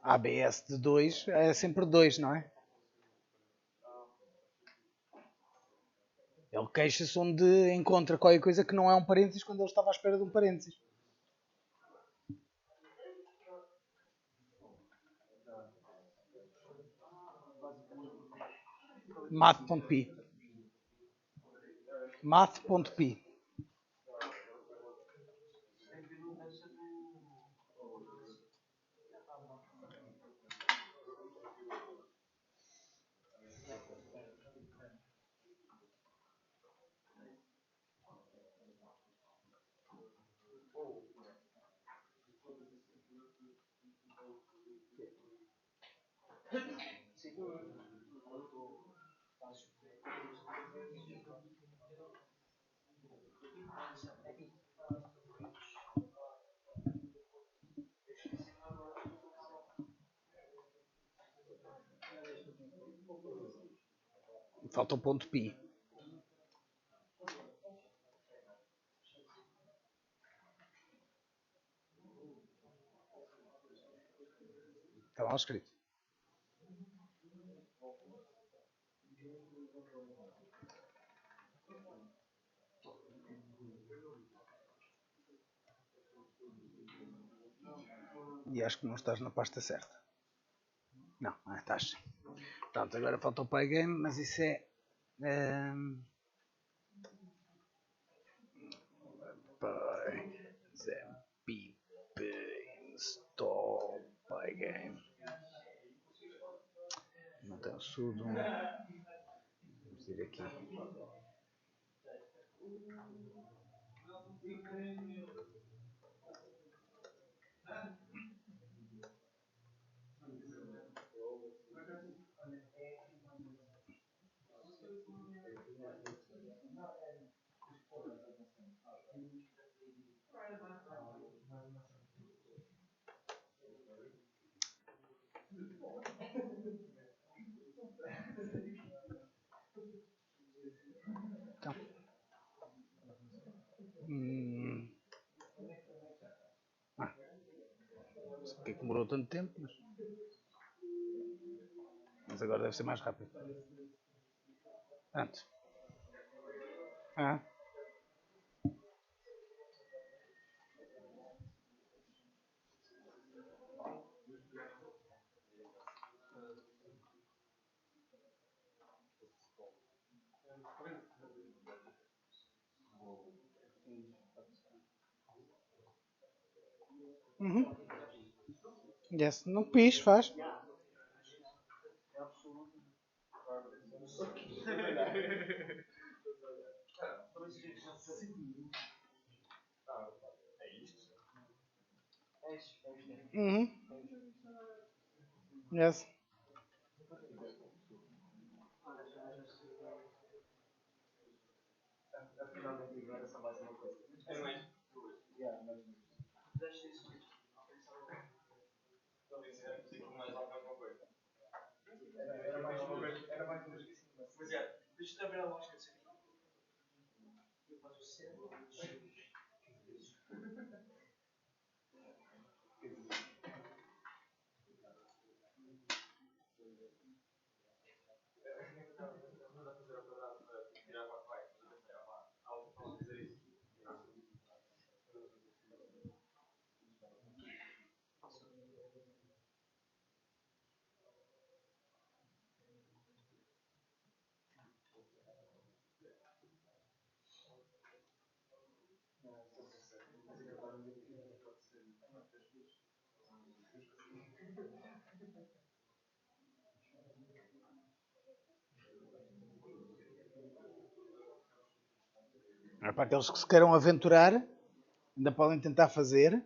ABS de 2 é sempre 2, não é? Ele queixa-se onde encontra qualquer coisa que não é um parênteses quando ele estava à espera de um parênteses. Math.p. Math.p. Falta o ponto pi. Está mal escrito. E acho que não estás na pasta certa. Não, estás. Pronto, agora falta o Pygame, mas isso é... Pip install Pygame. Não tem o sudo. Vamos ir aqui. Então. Não sei porque demorou tanto tempo, mas agora deve ser mais rápido. Pronto. Uhum. Yes. Não pis, faz. Uhum. Yes. Agora só mais uma coisa. Yeah, mas deixa isso. Era mais uma coisa. Mas é, deixa-te abrir a lógica disso aqui. Eu faço o certo. É para aqueles que se queiram aventurar, ainda podem tentar fazer.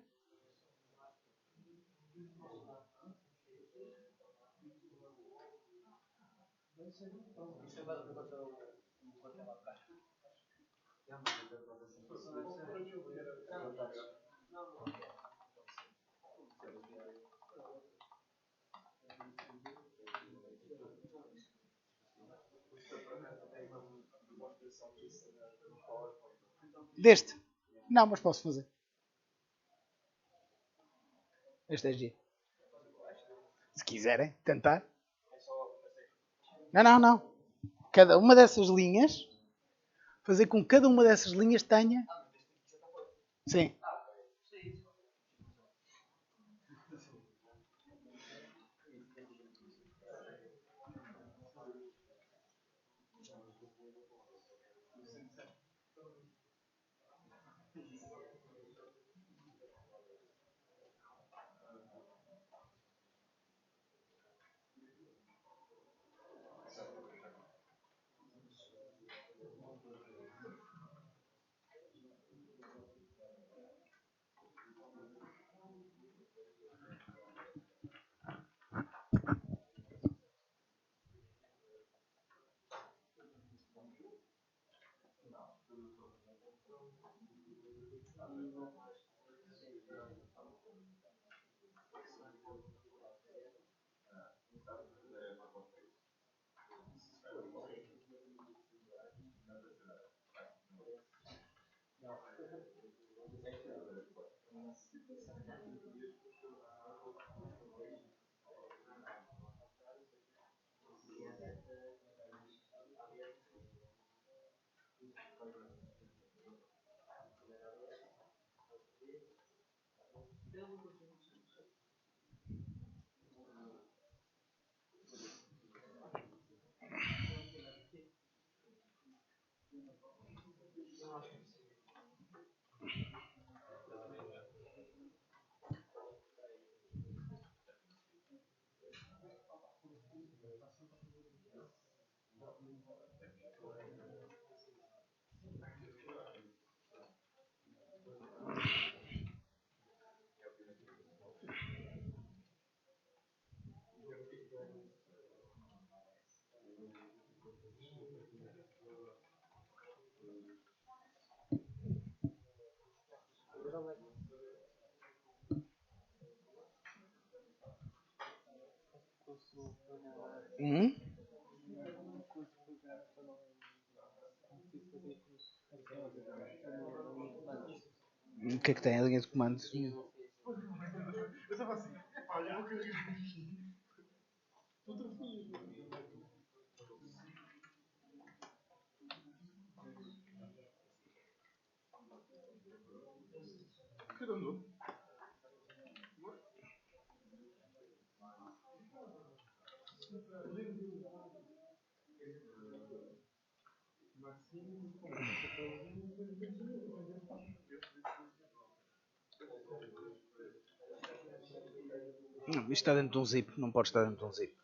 Deste? Não, mas posso fazer. Este é giro. Se quiserem tentar. Não, não, não. Cada uma dessas linhas, fazer com que cada uma dessas linhas tenha. Sim. Uhum. O que é que tem a linha de comandos? Não, isto está dentro de um zip, não pode estar dentro de um zip.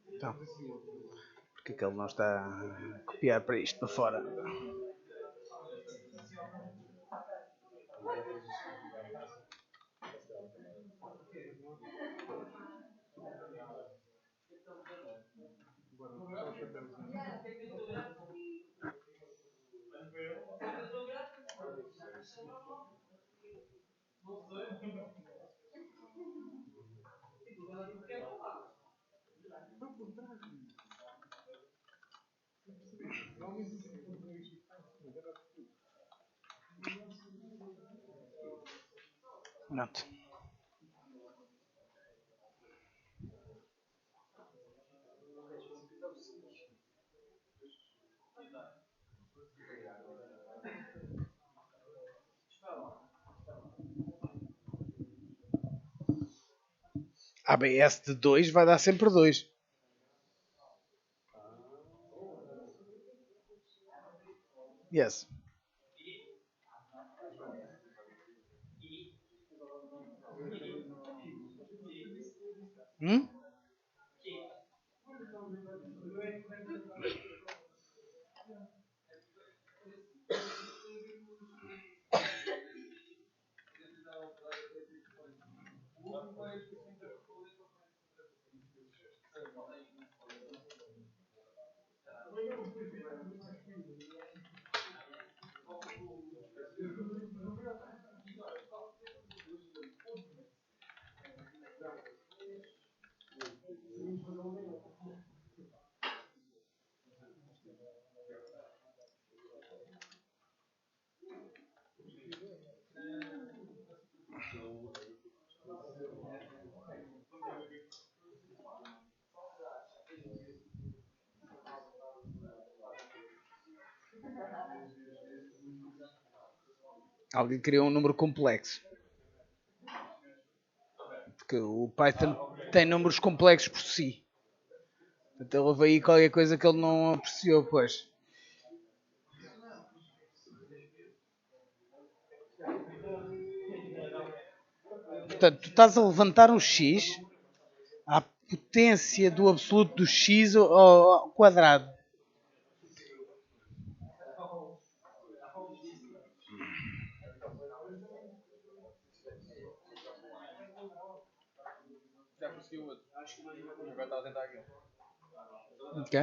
Então, porque é que ele não está a copiar para isto para fora? Pronto. ABS de 2 vai dar sempre 2. Yes. Hum? Alguém criou um número complexo. Porque o Python tem números complexos por si. Então houve aí qualquer coisa que ele não apreciou, pois. Portanto, tu estás a levantar um x à potência do absoluto do x ao quadrado. Já conseguiu outro. Agora está a tentar aquele. Ok?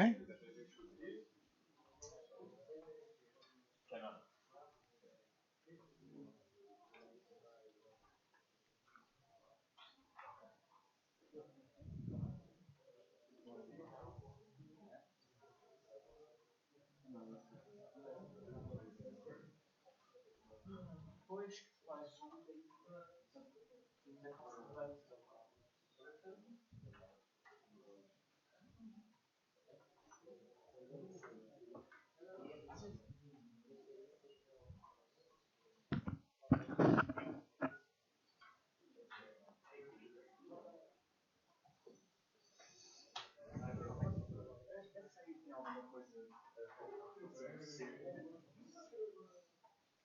Depois que tu fazes um daí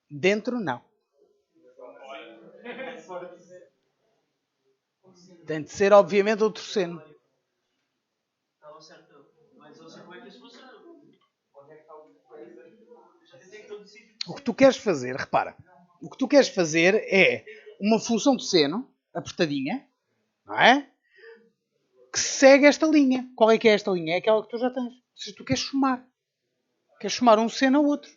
Dentro, não. Tem de ser, obviamente, outro seno. Estava certo. Mas eu sei como é que isso funciona. Onde é que está o. Já tentei que todo sítio. O que tu queres fazer, repara, o que tu queres fazer é uma função de seno, apertadinha, não é? Que segue esta linha. Qual é que é esta linha? É aquela que tu já tens. Ou seja, tu queres somar. Queres somar um seno ao outro.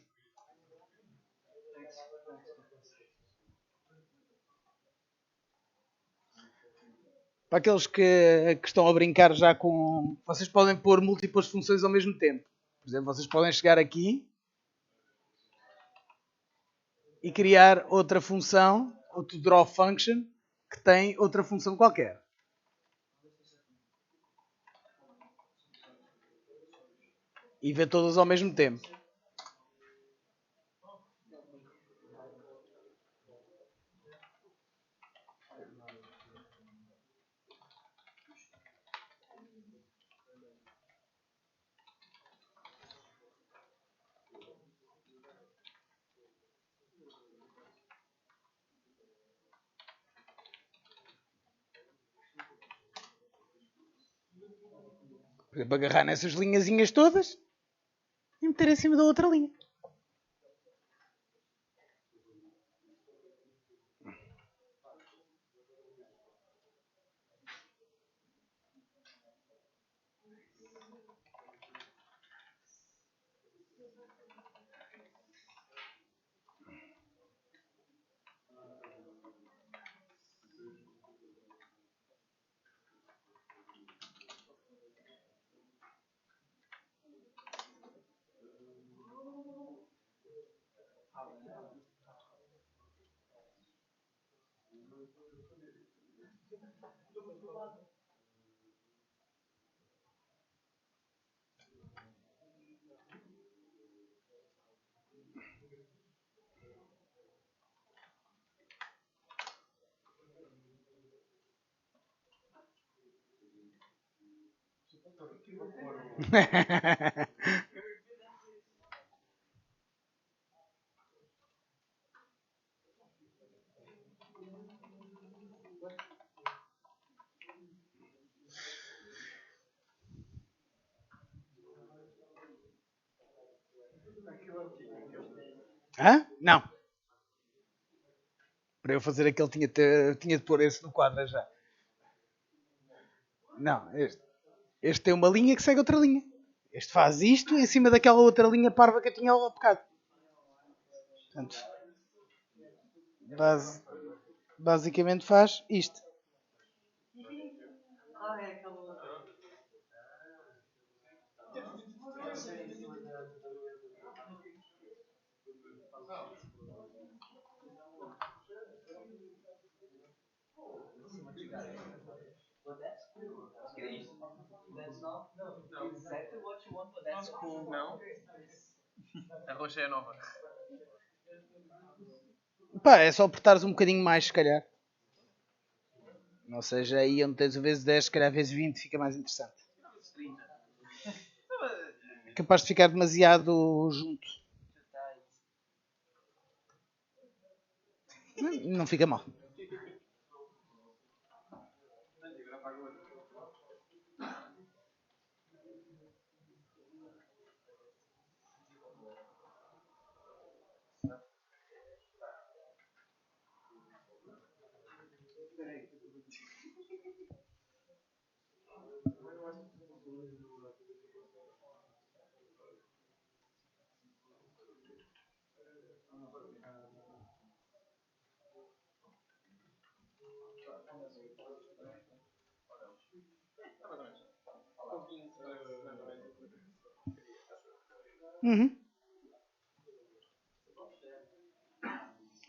Para aqueles que estão a brincar já com... Vocês podem pôr múltiplas funções ao mesmo tempo. Por exemplo, vocês podem chegar aqui e criar outra função, outro draw function, que tem outra função qualquer. E ver todas ao mesmo tempo. Por exemplo, agarrar nessas linhazinhas todas e meter em cima da outra linha. Hã? Não. Para eu fazer aquele tinha de pôr esse no quadro já. Não, este tem uma linha que segue outra linha. Este faz isto em cima daquela outra linha parva que eu tinha ao bocado. Portanto, basicamente faz isto. Ah, é aquela outra. But that's cool. That's not exactly what you want, but that's cool. Não. A roxa é nova. Pá, é só apertares um bocadinho mais, se calhar. Ou seja, aí onde tens o vezes 10, se calhar vezes 20, fica mais interessante. É capaz de ficar demasiado junto. Não fica mal. Uhum.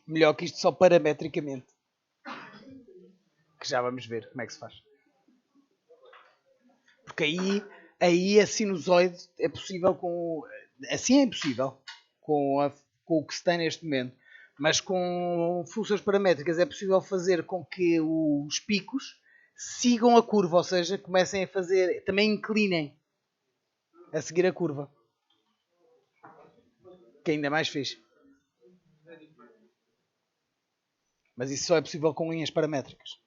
Melhor que isto só parametricamente. Que já vamos ver como é que se faz. Porque aí a sinusoide é possível com... Assim é impossível com o que se tem neste momento. Mas com funções paramétricas é possível fazer com que os picos sigam a curva. Ou seja, comecem a fazer... Também inclinem a seguir a curva. Que ainda mais fixe. Mas isso só é possível com linhas paramétricas.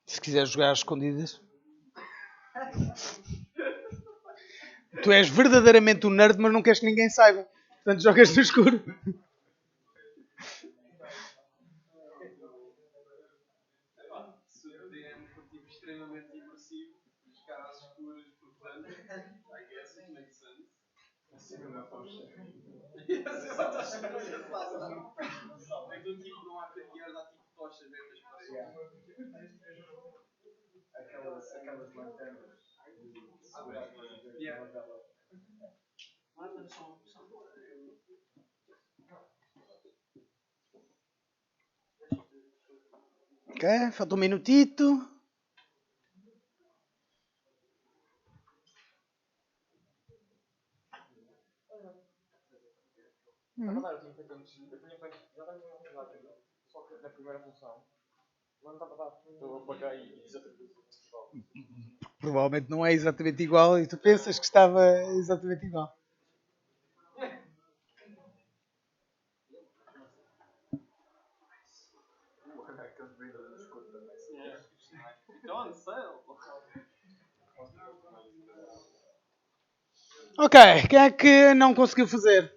Se quiser jogar às escondidas. Tu és verdadeiramente um nerd, mas não queres que ninguém saiba. Portanto, jogas no escuro. Se o DM for tipo extremamente imersivo, buscar às escuras, portanto, I guess it makes sense. Então, tipo, não há candeeiros, há tipo tochas dentro das paredes. Aquelas lanternas de segurar uma vela. Ok, falta um minutito. Na verdade, eu tinha feito antes. Eu tinha feito exatamente a mesma coisa, só que na primeira função não estava a dar. Então eu apaguei e fiz outra coisa. Provavelmente não é exatamente igual e tu pensas que estava exatamente igual. John Sale! Ok, quem é que não conseguiu fazer?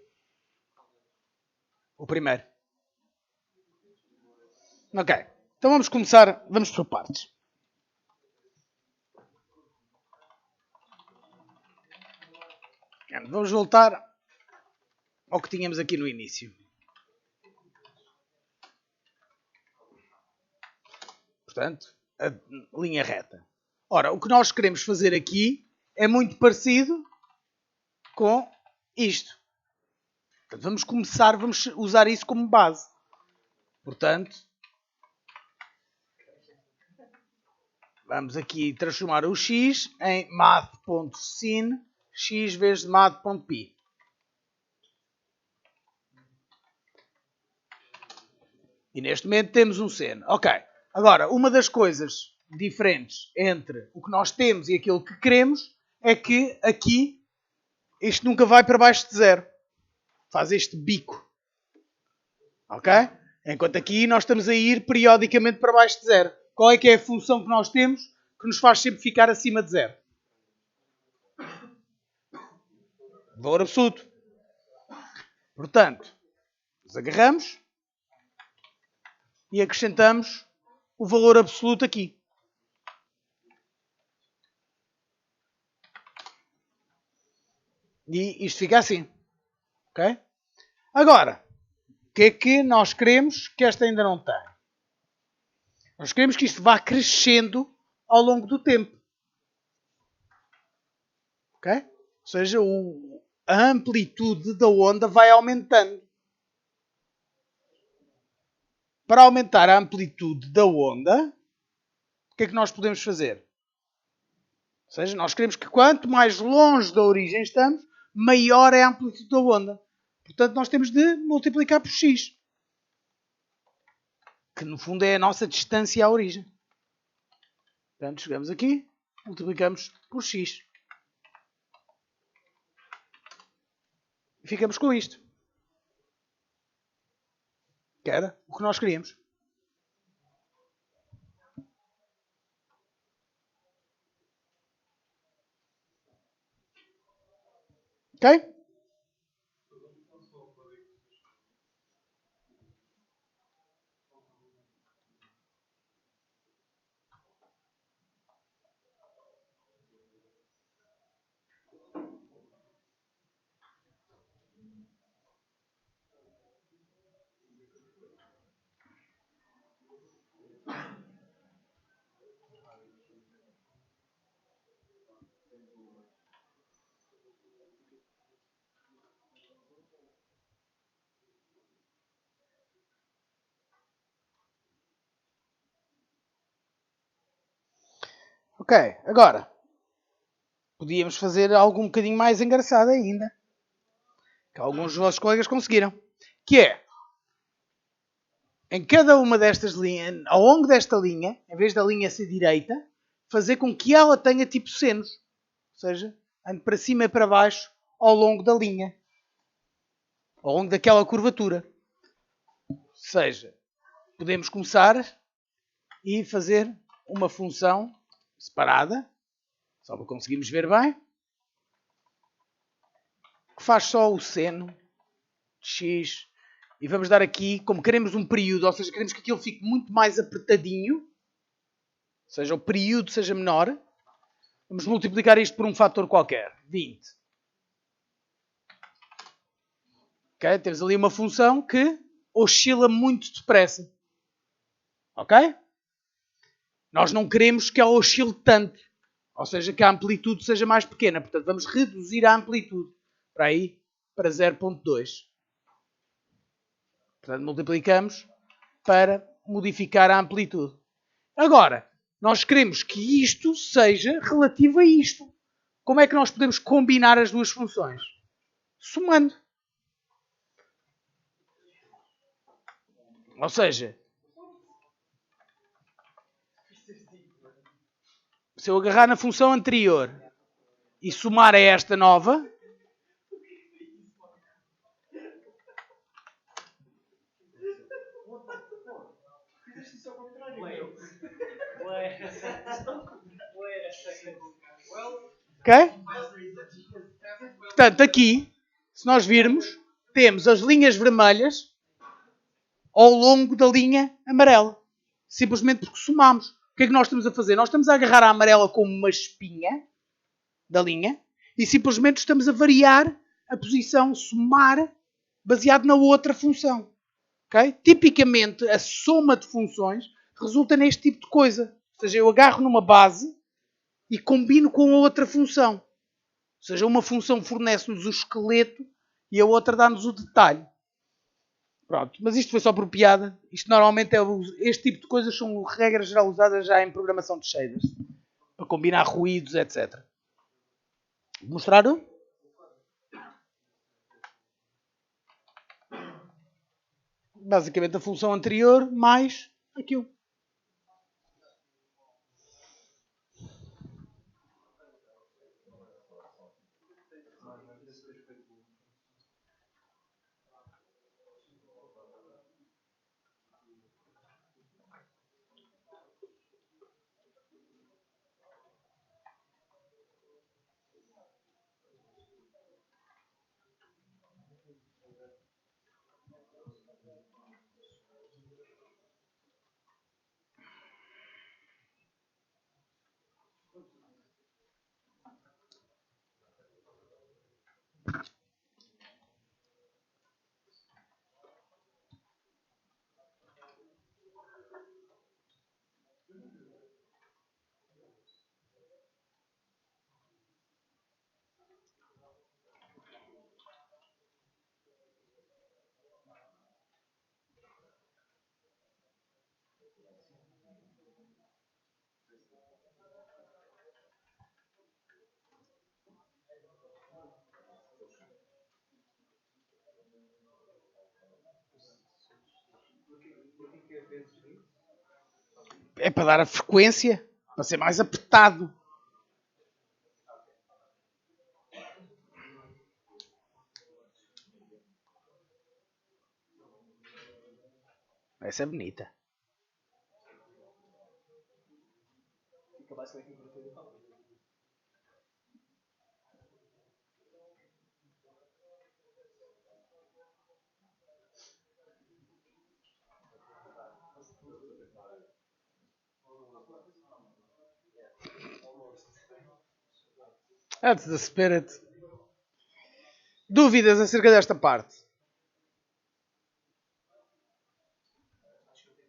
O primeiro. Ok, então vamos começar, vamos por partes. Vamos voltar ao que tínhamos aqui no início. Portanto, a linha reta. Ora, o que nós queremos fazer aqui é muito parecido com isto. Portanto, vamos começar, vamos usar isso como base. Portanto, vamos aqui transformar o x em math.sin x vezes math.pi. E neste momento temos um seno. Ok. Agora, uma das coisas diferentes entre o que nós temos e aquilo que queremos é que aqui isto nunca vai para baixo de zero. Faz este bico. Ok? Enquanto aqui nós estamos a ir periodicamente para baixo de zero. Qual é que é a função que nós temos que nos faz sempre ficar acima de zero? Valor absoluto. Portanto, nos agarramos e acrescentamos o valor absoluto aqui. E isto fica assim. Ok? Agora, o que é que nós queremos que esta ainda não tem? Nós queremos que isto vá crescendo ao longo do tempo. Ok? Ou seja, a amplitude da onda vai aumentando. Para aumentar a amplitude da onda, o que é que nós podemos fazer? Ou seja, nós queremos que quanto mais longe da origem estamos, maior é a amplitude da onda. Portanto, nós temos de multiplicar por x. Que no fundo é a nossa distância à origem. Portanto, chegamos aqui, multiplicamos por x. E ficamos com isto. Que era o que nós queríamos. Ok? Ok, agora podíamos fazer algo um bocadinho mais engraçado ainda. Que alguns dos vossos colegas conseguiram. Que é, em cada uma destas linhas, ao longo desta linha, em vez da linha ser direita, fazer com que ela tenha tipo senos. Ou seja, ande para cima e para baixo ao longo da linha. Ao longo daquela curvatura. Ou seja, podemos começar e fazer uma função separada, só para conseguirmos ver bem, que faz só o seno de x. E vamos dar aqui, como queremos um período, ou seja, queremos que aquilo fique muito mais apertadinho, ou seja, o período seja menor, vamos multiplicar isto por um fator qualquer, 20. Okay? Temos ali uma função que oscila muito depressa. Ok? Nós não queremos que ela oscile tanto. Ou seja, que a amplitude seja mais pequena. Portanto, vamos reduzir a amplitude. Para aí, para 0.2. Portanto, multiplicamos para modificar a amplitude. Agora, nós queremos que isto seja relativo a isto. Como é que nós podemos combinar as duas funções? Somando. Ou seja, se eu agarrar na função anterior e somar a esta nova, ok? Portanto, aqui, se nós virmos, temos as linhas vermelhas ao longo da linha amarela. Simplesmente porque somamos. O que é que nós estamos a fazer? Nós estamos a agarrar a amarela como uma espinha da linha e simplesmente estamos a variar a posição, somar, baseado na outra função. Okay? Tipicamente, a soma de funções resulta neste tipo de coisa. Ou seja, eu agarro numa base e combino com a outra função. Ou seja, uma função fornece-nos o esqueleto e a outra dá-nos o detalhe. Pronto, mas isto foi só por piada. Isto normalmente este tipo de coisas são regras geral usadas já em programação de shaders. Para combinar ruídos, etc. Mostraram? Basicamente a função anterior mais aquilo. É para dar a frequência, para ser mais apertado. Essa é bonita. Fica basicamente invertido. That's the spirit. Dúvidas acerca desta parte?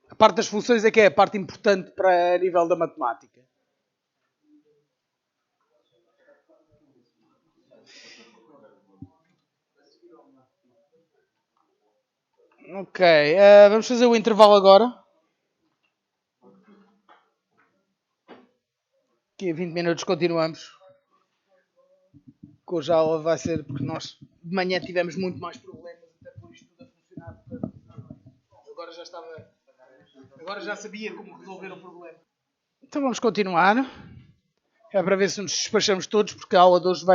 A parte das funções é que é a parte importante para a nível da matemática. Ok, vamos fazer o intervalo agora. Aqui a 20 minutos continuamos. Com a aula vai ser porque nós de manhã tivemos muito mais problemas até por isto tudo a funcionar. Agora já sabia como resolver o problema. Então vamos continuar. É para ver se nos despachamos todos, porque a aula de hoje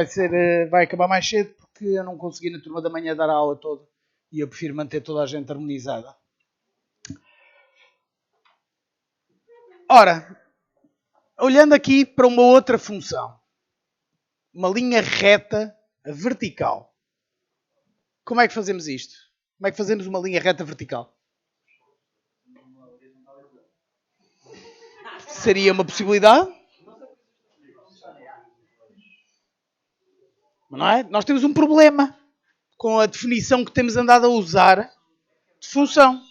vai acabar mais cedo, porque eu não consegui na turma da manhã dar a aula toda. E eu prefiro manter toda a gente harmonizada. Ora, olhando aqui para uma outra função. Uma linha reta vertical. Como é que fazemos isto? Como é que fazemos uma linha reta vertical? Seria uma possibilidade? Não é? Nós temos um problema. com a definição que temos andado a usar de função.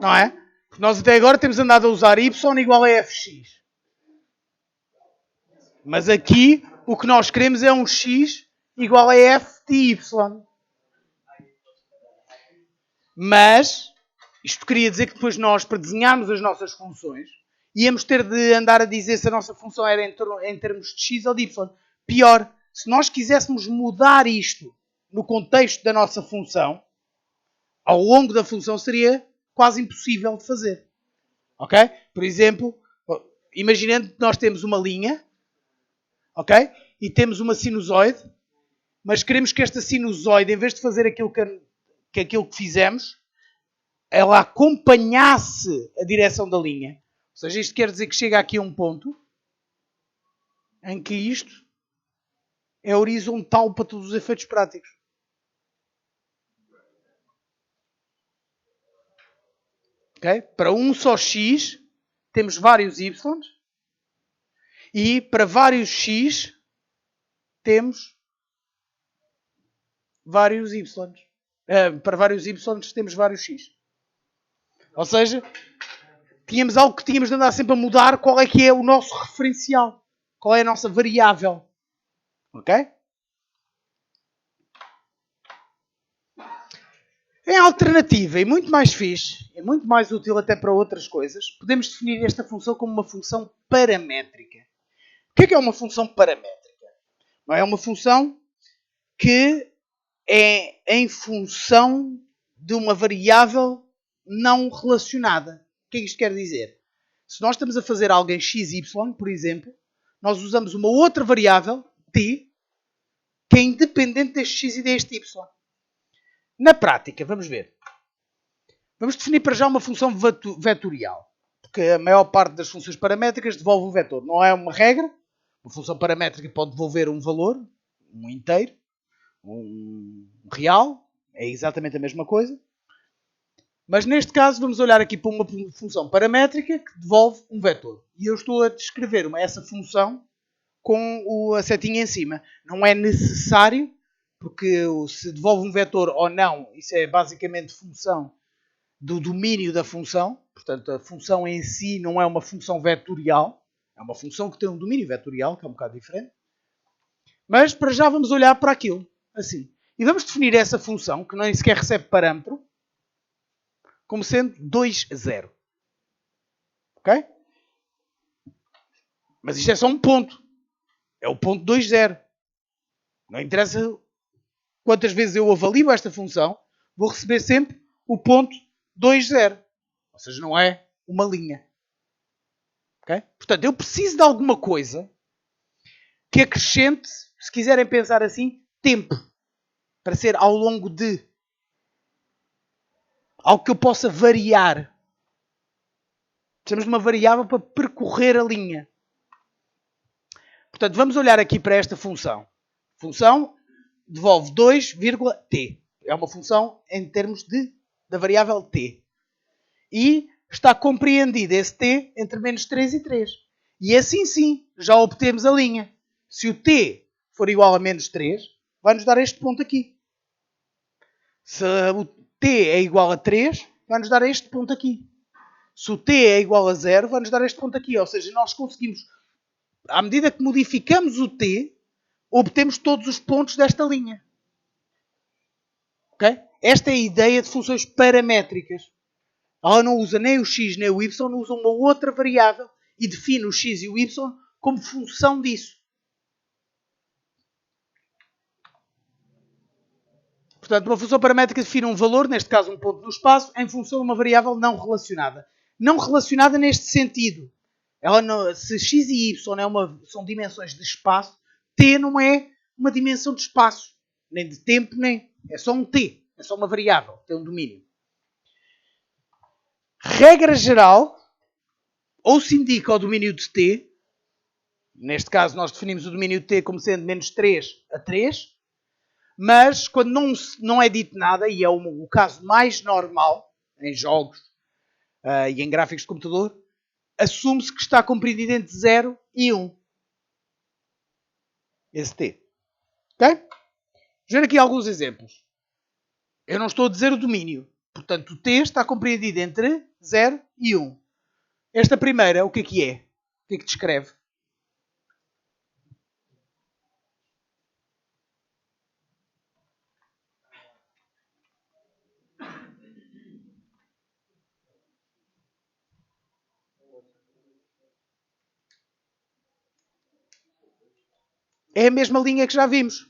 Não é? Porque nós até agora temos andado a usar y igual a fx. Mas aqui o que nós queremos é um x igual a f de y. Mas isto queria dizer que depois nós, para desenharmos as nossas funções, íamos ter de andar a dizer se a nossa função era em termos de x ou de y. Pior, se nós quiséssemos mudar isto no contexto da nossa função, ao longo da função seria quase impossível de fazer. Ok? Por exemplo, imaginando que nós temos uma linha, ok? E temos uma sinusoide, mas queremos que esta sinusoide, em vez de fazer aquilo que fizemos, ela acompanhasse a direção da linha. Ou seja, isto quer dizer que chega aqui a um ponto em que isto é horizontal para todos os efeitos práticos. Okay? Para um só x, temos vários y. E para vários x, temos vários y. Para vários y, temos vários x. Ou seja, tínhamos algo que tínhamos de andar sempre a mudar. Qual é que é o nosso referencial? Qual é a nossa variável? Ok? Em alternativa, e muito mais fixe, e muito mais útil até para outras coisas, podemos definir esta função como uma função paramétrica. O que é uma função paramétrica? É uma função que é em função de uma variável não relacionada. O que é que isto quer dizer? Se nós estamos a fazer algo em xy, por exemplo, nós usamos uma outra variável, t, que é independente deste x e deste y. Na prática, vamos ver. Vamos definir para já uma função vetorial. Porque a maior parte das funções paramétricas devolve um vetor. Não é uma regra. Uma função paramétrica pode devolver um valor, um inteiro, um real. É exatamente a mesma coisa. Mas neste caso vamos olhar aqui para uma função paramétrica que devolve um vetor. E eu estou a descrever essa função com a setinha em cima. Não é necessário, porque se devolve um vetor ou não, isso é basicamente função do domínio da função. Portanto, a função em si não é uma função vetorial. É uma função que tem um domínio vetorial, que é um bocado diferente. Mas para já vamos olhar para aquilo, assim. E vamos definir essa função, que nem sequer recebe parâmetro, como sendo 2, 0. Ok? Mas isto é só um ponto. É o ponto 2, 0. Não interessa quantas vezes eu avalio esta função, vou receber sempre o ponto 2, 0. Ou seja, não é uma linha. Okay? Portanto, eu preciso de alguma coisa que acrescente, se quiserem pensar assim, tempo. Para ser ao longo de. Algo que eu possa variar. Precisamos de uma variável para percorrer a linha. Portanto, vamos olhar aqui para esta função. Função devolve 2,t. É uma função em termos da variável t. E está compreendido esse t entre menos 3 e 3. E assim sim, já obtemos a linha. Se o t for igual a menos 3, vai-nos dar este ponto aqui. Se o t é igual a 3, vai-nos dar este ponto aqui. Se o t é igual a 0, vai-nos dar este ponto aqui. Ou seja, nós conseguimos, à medida que modificamos o t, obtemos todos os pontos desta linha. Okay? Esta é a ideia de funções paramétricas. Ela não usa nem o x nem o y, não usa uma outra variável e define o x e o y como função disso. Portanto, uma função paramétrica define um valor, neste caso um ponto no espaço, em função de uma variável não relacionada. Não relacionada neste sentido. Ela não, se x e y são dimensões de espaço, t não é uma dimensão de espaço. Nem de tempo, nem. É só um t. É só uma variável. Tem um domínio. Regra geral, ou se indica o domínio de t. Neste caso, nós definimos o domínio de t como sendo menos 3 a 3. Mas, quando não é dito nada, e é o caso mais normal em jogos e em gráficos de computador, assume-se que está compreendido entre 0 e 1. Esse t. Ok? ver aqui alguns exemplos. Eu não estou a dizer o domínio. Portanto, o T está compreendido entre 0 e 1. Esta primeira, o que é? O que descreve? É a mesma linha que já vimos.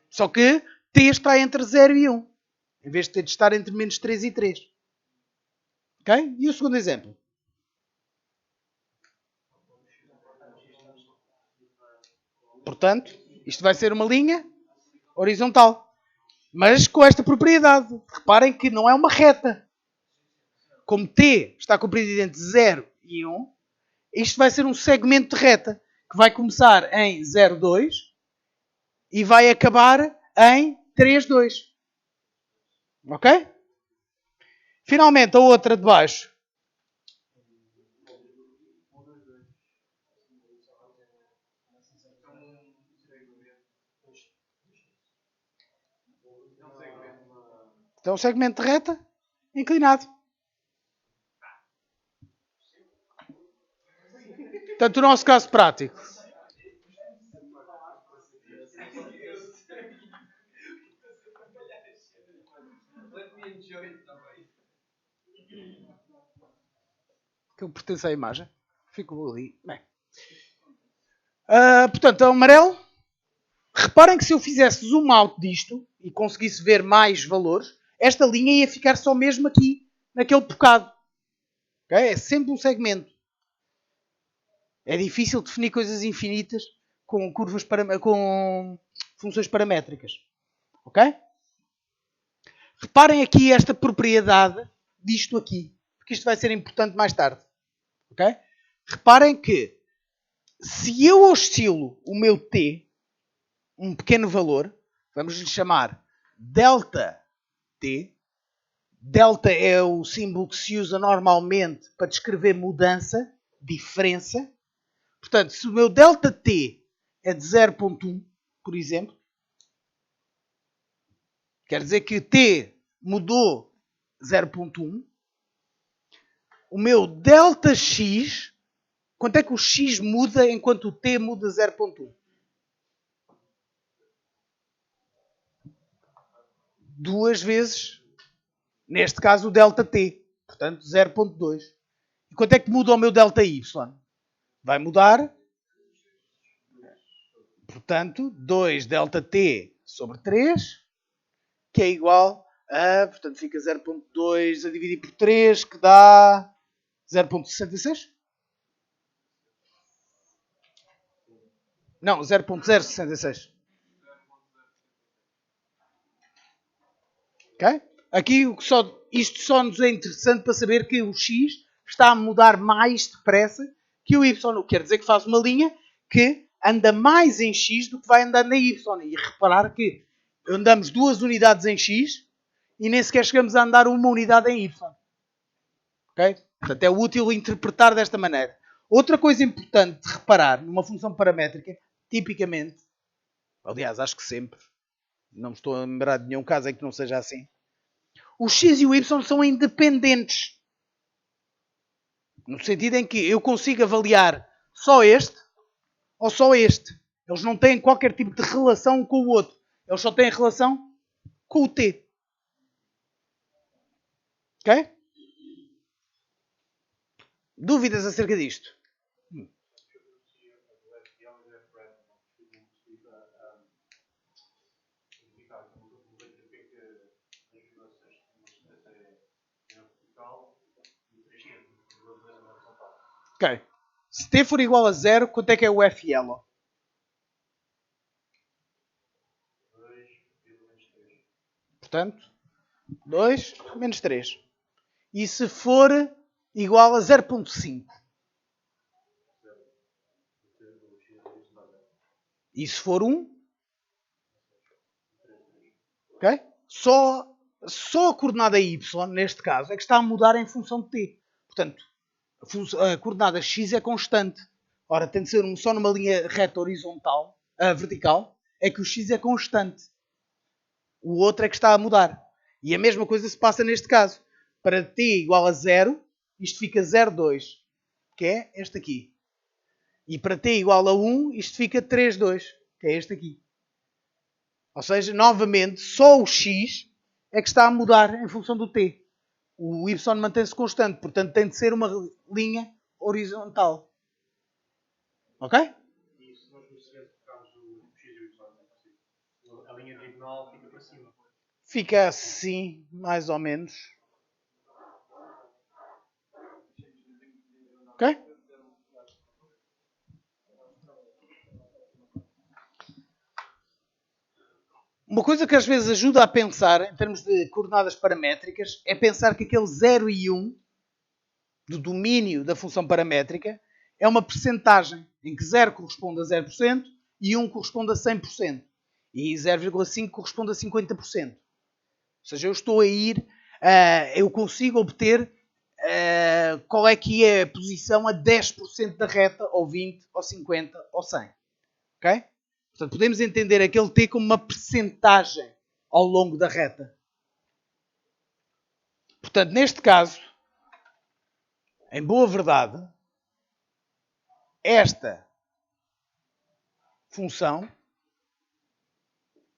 Só que T está entre 0 e 1. Em vez de ter de estar entre menos 3 e 3. Ok? E o segundo exemplo? Portanto, isto vai ser uma linha horizontal. Mas com esta propriedade. Reparem que não é uma reta. Como T está compreendido entre 0 e 1, isto vai ser um segmento de reta que vai começar em 0,2 e vai acabar em 3,2. Ok? Finalmente, a outra de baixo. Então, um segmento de reta inclinado. Portanto, o nosso caso prático. Que pertence à imagem. Fico ali. Bem. Portanto, o amarelo. Reparem que se eu fizesse zoom out disto e conseguisse ver mais valores, esta linha ia ficar só mesmo aqui, naquele bocado. Okay? É sempre um segmento. É difícil definir coisas infinitas com curvas com funções paramétricas. Ok? Reparem aqui esta propriedade disto aqui, porque isto vai ser importante mais tarde. Ok? Reparem que se eu oscilo o meu t, um pequeno valor, vamos lhe chamar delta t. Delta é o símbolo que se usa normalmente para descrever mudança, diferença. Portanto, se o meu delta t é de 0.1, por exemplo, quer dizer que t mudou 0.1, o meu delta x, quanto é que o x muda enquanto o t muda 0.1? Duas vezes, neste caso, o delta t. Portanto, 0.2. E quanto é que muda o meu delta y? Vai mudar, portanto, 2 delta t sobre 3, que é igual a, portanto, fica 0.2 a dividir por 3, que dá 0.66? Não, 0.066. Ok? Aqui isto só nos é interessante para saber que o x está a mudar mais depressa que o y. Quer dizer que faz uma linha que anda mais em x do que vai andar na y. E reparar que andamos 2 unidades em x e nem sequer chegamos a andar 1 unidade em y. Ok? Portanto, é útil interpretar desta maneira. Outra coisa importante de reparar numa função paramétrica, tipicamente, aliás, acho que sempre, não me estou a lembrar de nenhum caso em que não seja assim, o x e o y são independentes. No sentido em que eu consigo avaliar só este ou só este. Eles não têm qualquer tipo de relação um com o outro. Eles só têm relação com o t. Ok? Dúvidas acerca disto? Ok. Se t for igual a 0, quanto é que é o f yellow? 2 menos 3. Portanto, 2 menos 3. E se for igual a 0.5? E se for 1? Ok? Só a coordenada y, neste caso, é que está a mudar em função de t. Portanto, a coordenada x é constante. Ora, tem de ser só numa linha reta horizontal, vertical, é que o x é constante. O outro é que está a mudar. E a mesma coisa se passa neste caso. Para t igual a 0, isto fica 0,2, que é este aqui. E para t igual a 1, isto fica 3,2, que é este aqui. Ou seja, novamente, só o x é que está a mudar em função do t. O y mantém-se constante, portanto tem de ser uma linha horizontal. Ok? E se nós tocarmos o X e o Y, a linha diagonal fica para cima. Fica assim, mais ou menos. Ok? Uma coisa que às vezes ajuda a pensar, em termos de coordenadas paramétricas, é pensar que aquele 0 e 1 do domínio da função paramétrica é uma percentagem, em que 0 corresponde a 0% e 1 corresponde a 100%. E 0,5 corresponde a 50%. Ou seja, eu estou a ir, eu consigo obter qual é que é a posição a 10% da reta, ou 20%, ou 50%, ou 100%. Ok? Portanto, podemos entender aquele t como uma percentagem ao longo da reta. Portanto, neste caso, em boa verdade, esta função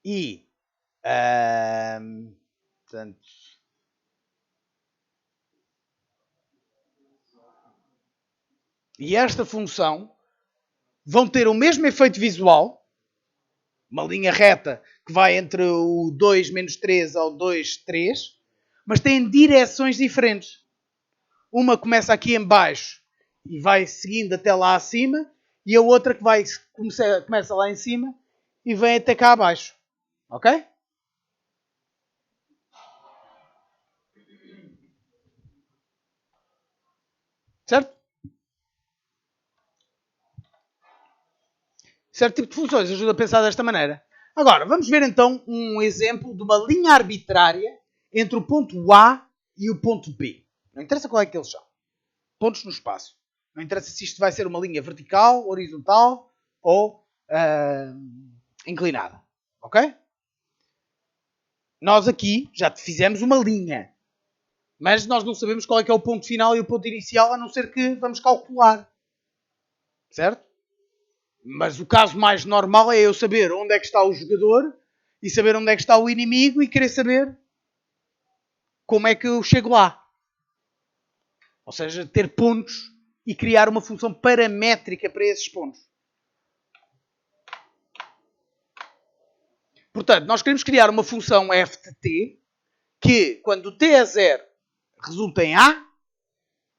e portanto, e esta função vão ter o mesmo efeito visual, uma linha reta que vai entre o 2 menos 3 ao 2, 3, mas têm direções diferentes. Uma começa aqui em baixo e vai seguindo até lá acima, e a outra que vai começa lá em cima e vem até cá abaixo. Ok? Certo? Certo tipo de funções ajuda a pensar desta maneira. Agora, vamos ver então um exemplo de uma linha arbitrária entre o ponto A e o ponto B. Não interessa qual é que eles são. Pontos no espaço. Não interessa se isto vai ser uma linha vertical, horizontal ou inclinada. Ok? Nós aqui já fizemos uma linha. Mas nós não sabemos qual é que é o ponto final e o ponto inicial, a não ser que vamos calcular. Certo? Mas o caso mais normal é eu saber onde é que está o jogador e saber onde é que está o inimigo e querer saber como é que eu chego lá. Ou seja, ter pontos e criar uma função paramétrica para esses pontos. Portanto, nós queremos criar uma função f de t que, quando t é 0, resulta em A,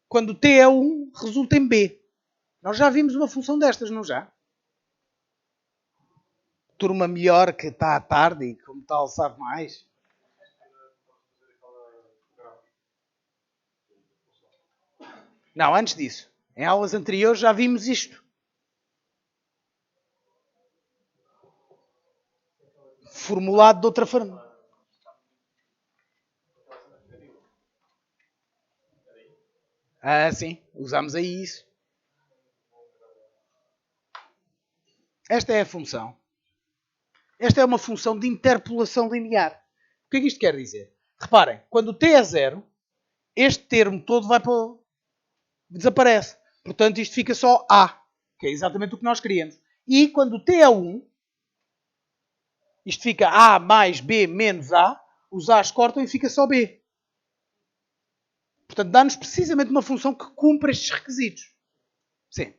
quando t é 1, resulta em B. Nós já vimos uma função destas, não já? Turma melhor que está à tarde e como tal sabe mais. Não, antes disso. Em aulas anteriores já vimos isto. Formulado de outra forma. Ah, sim. Usamos aí isso. Esta é a função. Esta é uma função de interpolação linear. O que é que isto quer dizer? Reparem, quando o t é 0, este termo todo vai para desaparece. Portanto, isto fica só A, que é exatamente o que nós queríamos. E quando o t é 1, isto fica A mais B menos A, os A's cortam e fica só B. Portanto, dá-nos precisamente uma função que cumpre estes requisitos. Sim.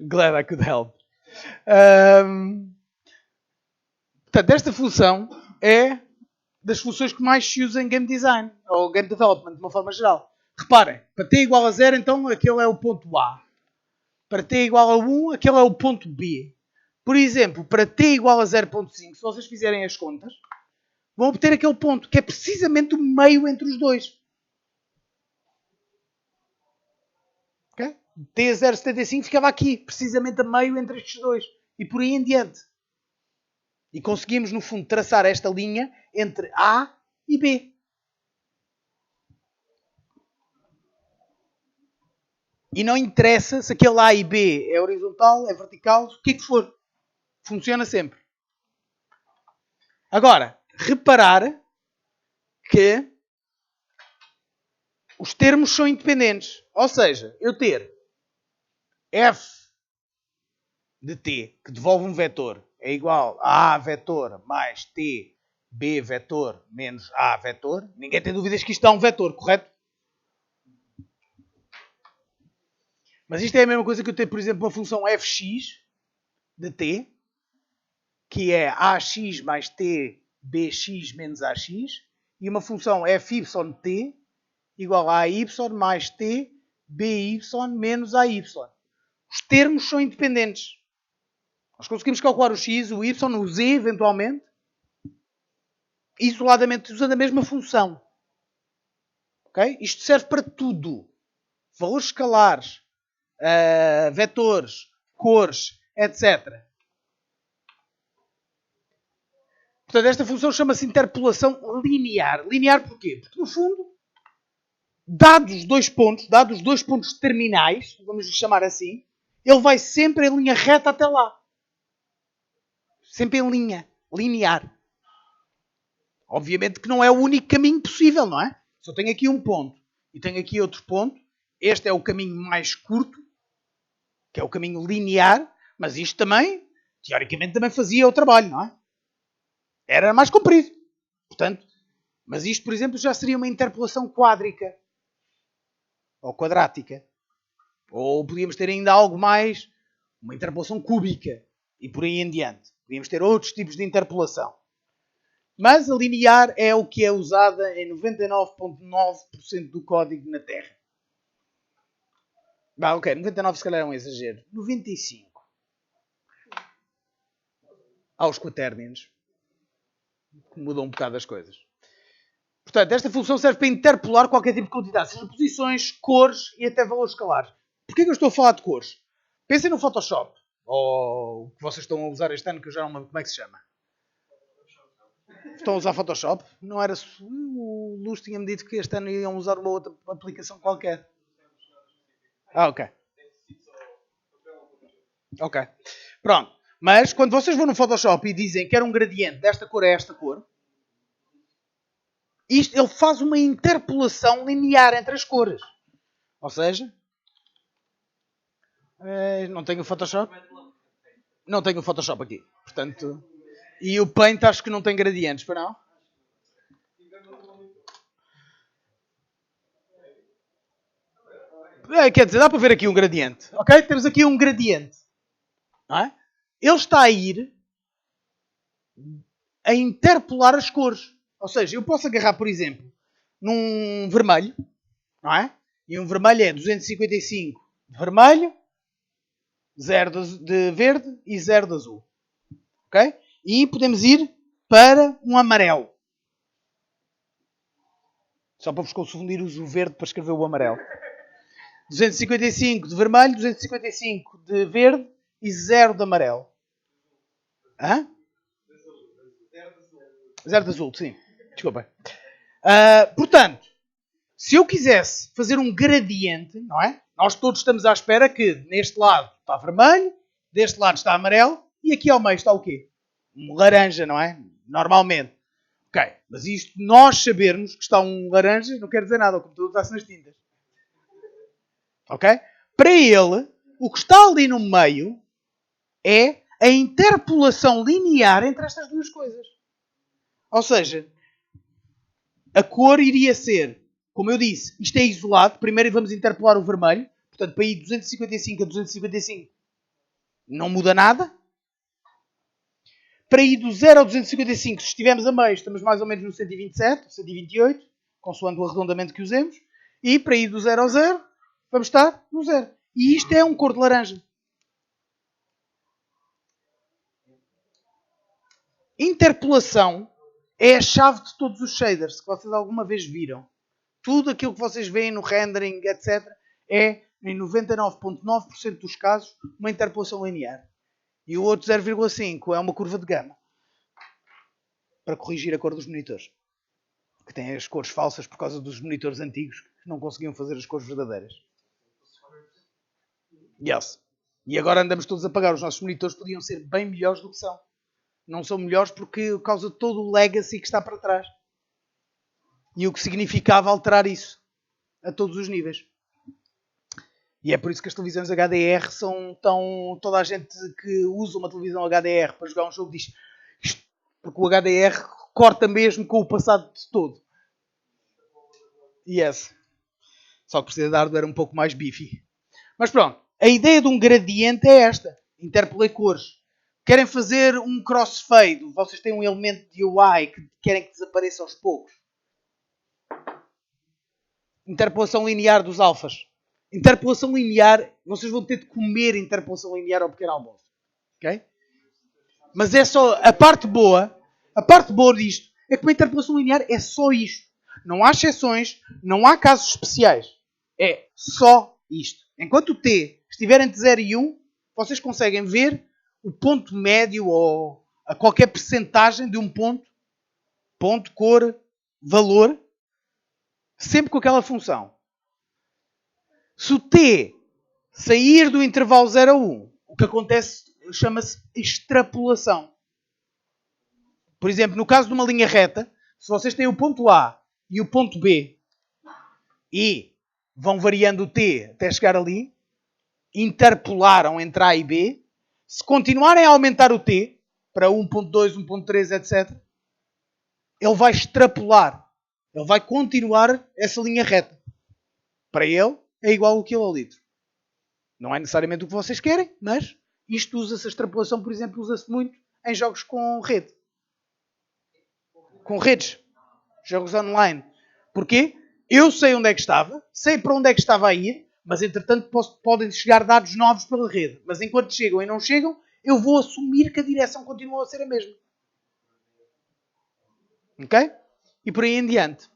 Glad I could help. Portanto, esta função é das funções que mais se usa em game design, ou game development, de uma forma geral. Reparem, para t igual a 0, então, aquele é o ponto A. Para t igual a 1, aquele é o ponto B. Por exemplo, para t igual a 0.5, se vocês fizerem as contas, vão obter aquele ponto, que é precisamente o meio entre os dois. Okay? T a 0,75 ficava aqui, precisamente a meio entre estes dois. E por aí em diante. E conseguimos, no fundo, traçar esta linha entre A e B. E não interessa se aquele A e B é horizontal, é vertical, o que for. Funciona sempre. Agora, reparar que os termos são independentes. Ou seja, eu ter f de t, que devolve um vetor, é igual a vetor mais t, b vetor menos a vetor. Ninguém tem dúvidas que isto dá um vetor, correto? Mas isto é a mesma coisa que eu ter, por exemplo, uma função fx de t, que é ax mais t, bx menos ax, e uma função fy de t igual a y mais t, by menos ay. Os termos são independentes. Nós conseguimos calcular o x, o y, o z, eventualmente, isoladamente, usando a mesma função. Okay? Isto serve para tudo. Valores escalares, vetores, cores, etc. Portanto, esta função chama-se interpolação linear. Linear porquê? Porque, no fundo, dados dois pontos terminais, vamos chamar assim, ele vai sempre em linha reta até lá. Sempre em linha. Linear. Obviamente que não é o único caminho possível, não é? Se eu tenho aqui um ponto e tenho aqui outro ponto, este é o caminho mais curto, que é o caminho linear, mas isto também, teoricamente, também fazia o trabalho, não é? Era mais comprido. Portanto, mas isto, por exemplo, já seria uma interpolação quádrica. Ou quadrática. Ou podíamos ter ainda algo mais, uma interpolação cúbica. E por aí em diante. Podíamos ter outros tipos de interpolação. Mas a linear é o que é usada em 99,9% do código na Terra. Ok, 99 se calhar é um exagero. 95. Há os quaternions, que mudam um bocado as coisas. Portanto, esta função serve para interpolar qualquer tipo de quantidade, seja posições, cores e até valores escalares. Porquê que eu estou a falar de cores? Pensem no Photoshop. Ou o que vocês estão a usar este ano, que eu já não me lembro como é que se chama. Estão a usar Photoshop? Não era... O Luz tinha-me dito que este ano iam usar uma outra aplicação qualquer. Ok. Ok. Pronto. Mas, quando vocês vão no Photoshop e dizem que era um gradiente desta cor a esta cor, ele faz uma interpolação linear entre as cores. Ou seja... não tenho o Photoshop? Não tenho o Photoshop aqui. Portanto... E o Paint acho que não tem gradientes, para não? Quer dizer, dá para ver aqui um gradiente. Ok? Temos aqui um gradiente. Não é? Ele está a ir a interpolar as cores. Ou seja, eu posso agarrar, por exemplo, num vermelho. Não é? E um vermelho é 255 de vermelho, 0 de verde e 0 de azul. Ok? E podemos ir para um amarelo. Só para vos confundir, uso o verde para escrever o amarelo. 255 de vermelho, 255 de verde e 0 de amarelo. Hã? 0 de azul, sim. Desculpem. Portanto, se eu quisesse fazer um gradiente, não é? Nós todos estamos à espera que neste lado está vermelho, deste lado está amarelo e aqui ao meio está o quê? Um laranja, não é? Normalmente. Ok, mas isto, nós sabermos que está um laranja, não quer dizer nada, o computador está-se nas tintas. Ok? Para ele, o que está ali no meio é a interpolação linear entre estas duas coisas. Ou seja, a cor iria ser, como eu disse, isto é isolado, primeiro vamos interpolar o vermelho, portanto para ir 255 a 255 não muda nada. Para ir do 0 ao 255, se estivermos a meio, estamos mais ou menos no 127, 128, consoante o arredondamento que usemos. E para ir do 0 ao 0, vamos estar no 0. E isto é um cor de laranja. Interpolação é a chave de todos os shaders que vocês alguma vez viram. Tudo aquilo que vocês veem no rendering, etc., é, em 99,9% dos casos, uma interpolação linear. E o outro 0,5 é uma curva de gama. para corrigir a cor dos monitores. Que têm as cores falsas por causa dos monitores antigos que não conseguiam fazer as cores verdadeiras. Yes. E agora andamos todos a pagar. Os nossos monitores podiam ser bem melhores do que são. Não são melhores por causa de todo o legacy que está para trás. E o que significava alterar isso a todos os níveis. E é por isso que as televisões HDR são tão... Toda a gente que usa uma televisão HDR para jogar um jogo diz isto, porque o HDR corta mesmo com o passado de todo. Yes. Só que precisa de hardware um pouco mais beefy. Mas pronto. A ideia de um gradiente é esta. Interpolei cores. Querem fazer um crossfade. Vocês têm um elemento de UI que querem que desapareça aos poucos. Interpolação linear dos alfas. Interpolação linear. Vocês vão ter de comer interpolação linear ao pequeno almoço. Ok? Mas é só a parte boa. A parte boa disto é que uma interpolação linear é só isto. Não há exceções. Não há casos especiais. É só isto. Enquanto o T estiver entre 0 e 1, vocês conseguem ver o ponto médio ou a qualquer percentagem de um ponto, cor, valor, sempre com aquela função. Se o T sair do intervalo 0 a 1, o que acontece chama-se extrapolação. Por exemplo, no caso de uma linha reta, se vocês têm o ponto A e o ponto B e vão variando o T até chegar ali, interpolaram entre A e B, se continuarem a aumentar o T para 1.2, 1.3, etc., ele vai extrapolar. Ele vai continuar essa linha reta. Para ele, é igual ao quilolitro. Não é necessariamente o que vocês querem, mas isto usa-se, a extrapolação, por exemplo, usa-se muito em jogos com rede. Com redes. Jogos online. Porquê? Eu sei onde é que estava, sei para onde é que estava a ir, mas entretanto podem chegar dados novos pela rede. Mas enquanto chegam e não chegam, eu vou assumir que a direção continua a ser a mesma. Ok? E por aí em diante.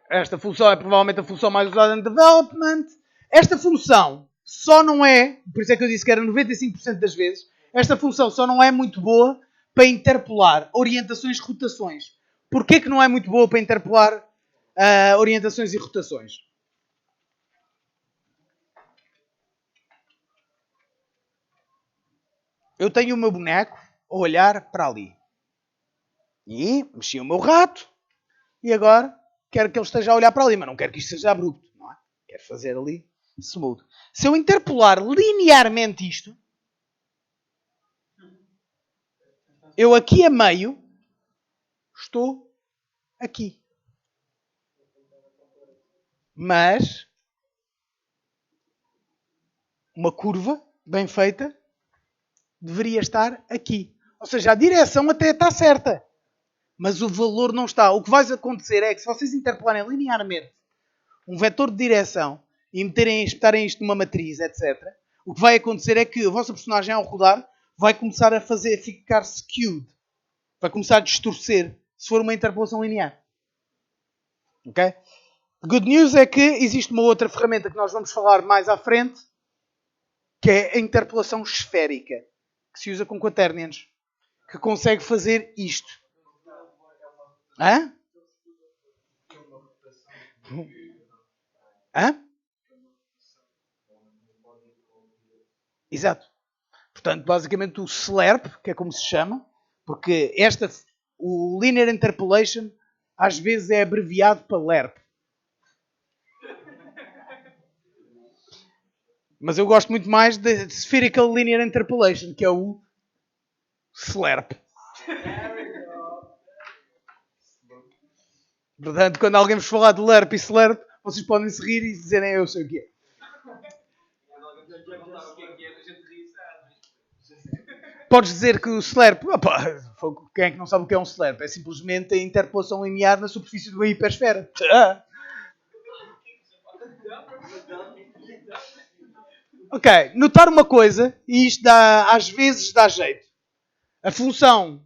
Esta função é provavelmente a função mais usada em development. Esta função só não é, por isso é que eu disse que era 95% das vezes, esta função só não é muito boa para interpolar orientações e rotações. Porquê que não é muito boa para interpolar orientações e rotações? Eu tenho o meu boneco a olhar para ali. E mexi o meu rato. E agora quero que ele esteja a olhar para ali. Mas não quero que isto seja abrupto. Não é? Quero fazer ali smooth. Se eu interpolar linearmente isto, eu aqui a meio estou aqui. Mas uma curva bem feita deveria estar aqui. Ou seja, a direção até está certa. Mas o valor não está. O que vai acontecer é que se vocês interpolarem linearmente um vetor de direção e espetarem isto numa matriz, etc., o que vai acontecer é que a vossa personagem, ao rodar, vai começar a ficar skewed. Vai começar a distorcer se for uma interpolação linear. Ok? Good news é que existe uma outra ferramenta que nós vamos falar mais à frente, que é a interpolação esférica, que se usa com quaternions, que consegue fazer isto. Hã? Hã? Exato. Portanto, basicamente o SLERP, que é como se chama, porque o Linear Interpolation às vezes é abreviado para LERP. Mas eu gosto muito mais de Spherical Linear Interpolation, que é o SLERP. Portanto, quando alguém vos falar de LERP e SLERP, vocês podem se rir e dizerem eu sei o que é. Podes dizer que o SLERP... Opa, quem é que não sabe o que é um SLERP? É simplesmente a interpolação linear na superfície de uma hiperesfera. Ok, notar uma coisa, e isto às vezes dá jeito. A função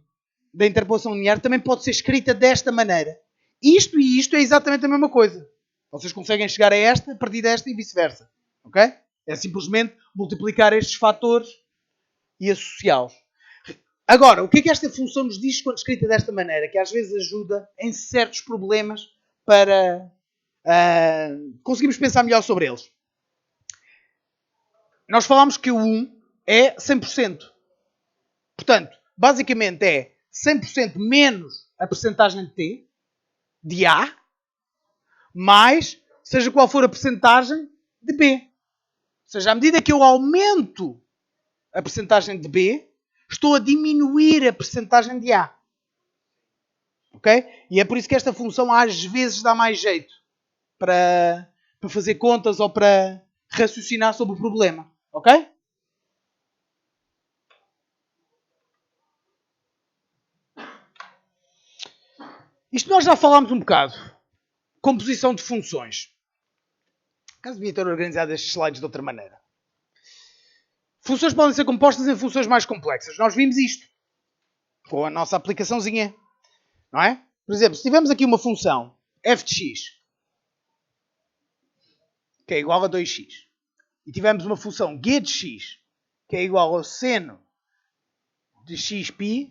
da interpolação linear também pode ser escrita desta maneira. Isto e isto é exatamente a mesma coisa. Vocês conseguem chegar a esta, a partir desta e vice-versa. Ok? É simplesmente multiplicar estes fatores e associá-los. Agora, o que é que esta função nos diz quando escrita desta maneira? Que às vezes ajuda em certos problemas para conseguirmos pensar melhor sobre eles. Nós falámos que o 1 é 100%. Portanto, basicamente é 100% menos a percentagem de T, de A, mais seja qual for a percentagem de B. Ou seja, à medida que eu aumento a percentagem de B, estou a diminuir a percentagem de A. Ok? E é por isso que esta função às vezes dá mais jeito para fazer contas ou para raciocinar sobre o problema. Ok? Isto nós já falámos um bocado. Composição de funções. Caso devia ter organizado estes slides de outra maneira. Funções podem ser compostas em funções mais complexas. Nós vimos isto com a nossa aplicaçãozinha. Não é? Por exemplo, se tivermos aqui uma função f de x, que é igual a 2x, e tivermos uma função g de x, que é igual ao seno de xπ,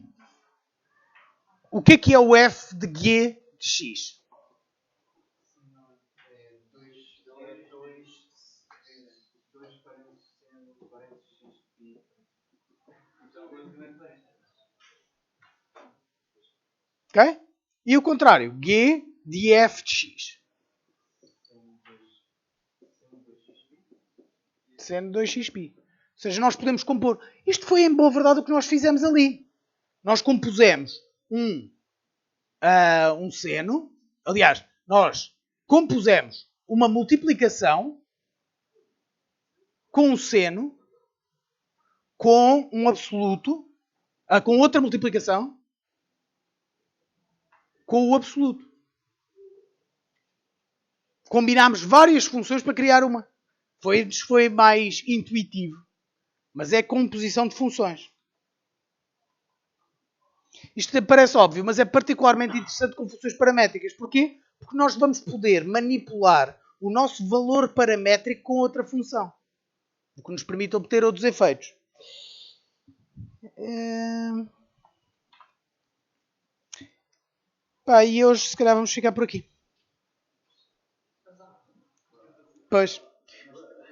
o que é o f de g de x? Ok? E o contrário, g de f de x. Seno 2xπ. Ou seja, nós podemos compor. Isto foi em boa verdade o que nós fizemos ali. Nós compusemos um seno. Aliás, nós compusemos uma multiplicação com um seno, com um absoluto, com outra multiplicação, com o absoluto. Combinámos várias funções para criar uma. Foi mais intuitivo. Mas é composição de funções. Isto parece óbvio, mas é particularmente interessante com funções paramétricas. Porquê? Porque nós vamos poder manipular o nosso valor paramétrico com outra função. O que nos permite obter outros efeitos. E hoje, se calhar, vamos ficar por aqui. Pois.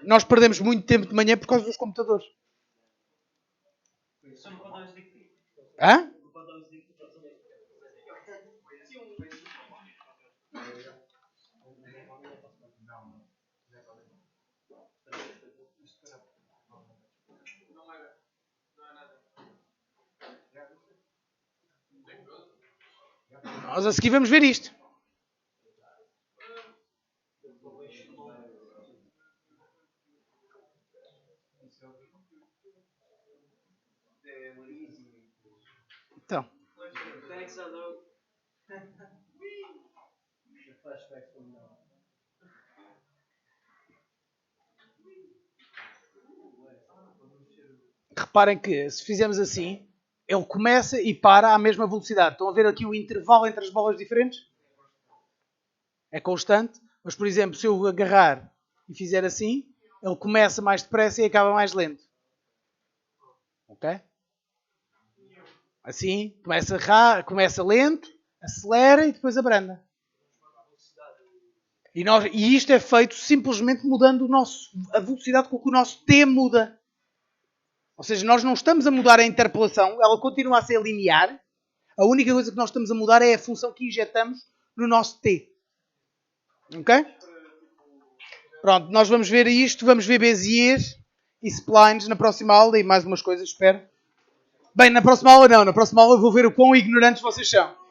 Nós perdemos muito tempo de manhã por causa dos computadores. Hã? Nós a seguir vamos ver isto. Então. Reparem que se fizermos assim, ele começa e para à mesma velocidade. Estão a ver aqui o intervalo entre as bolas diferentes? É constante. Mas, por exemplo, se eu agarrar e fizer assim, ele começa mais depressa e acaba mais lento. Ok? Assim, começa lento, acelera e depois abranda. E isto é feito simplesmente mudando a velocidade com que o nosso T muda. Ou seja, nós não estamos a mudar a interpolação, ela continua a ser linear. A única coisa que nós estamos a mudar é a função que injetamos no nosso T. Ok? Pronto, nós vamos ver isto, vamos ver Béziers e splines na próxima aula e mais umas coisas, espero. Bem, na próxima aula não, na próxima aula eu vou ver o quão ignorantes vocês são.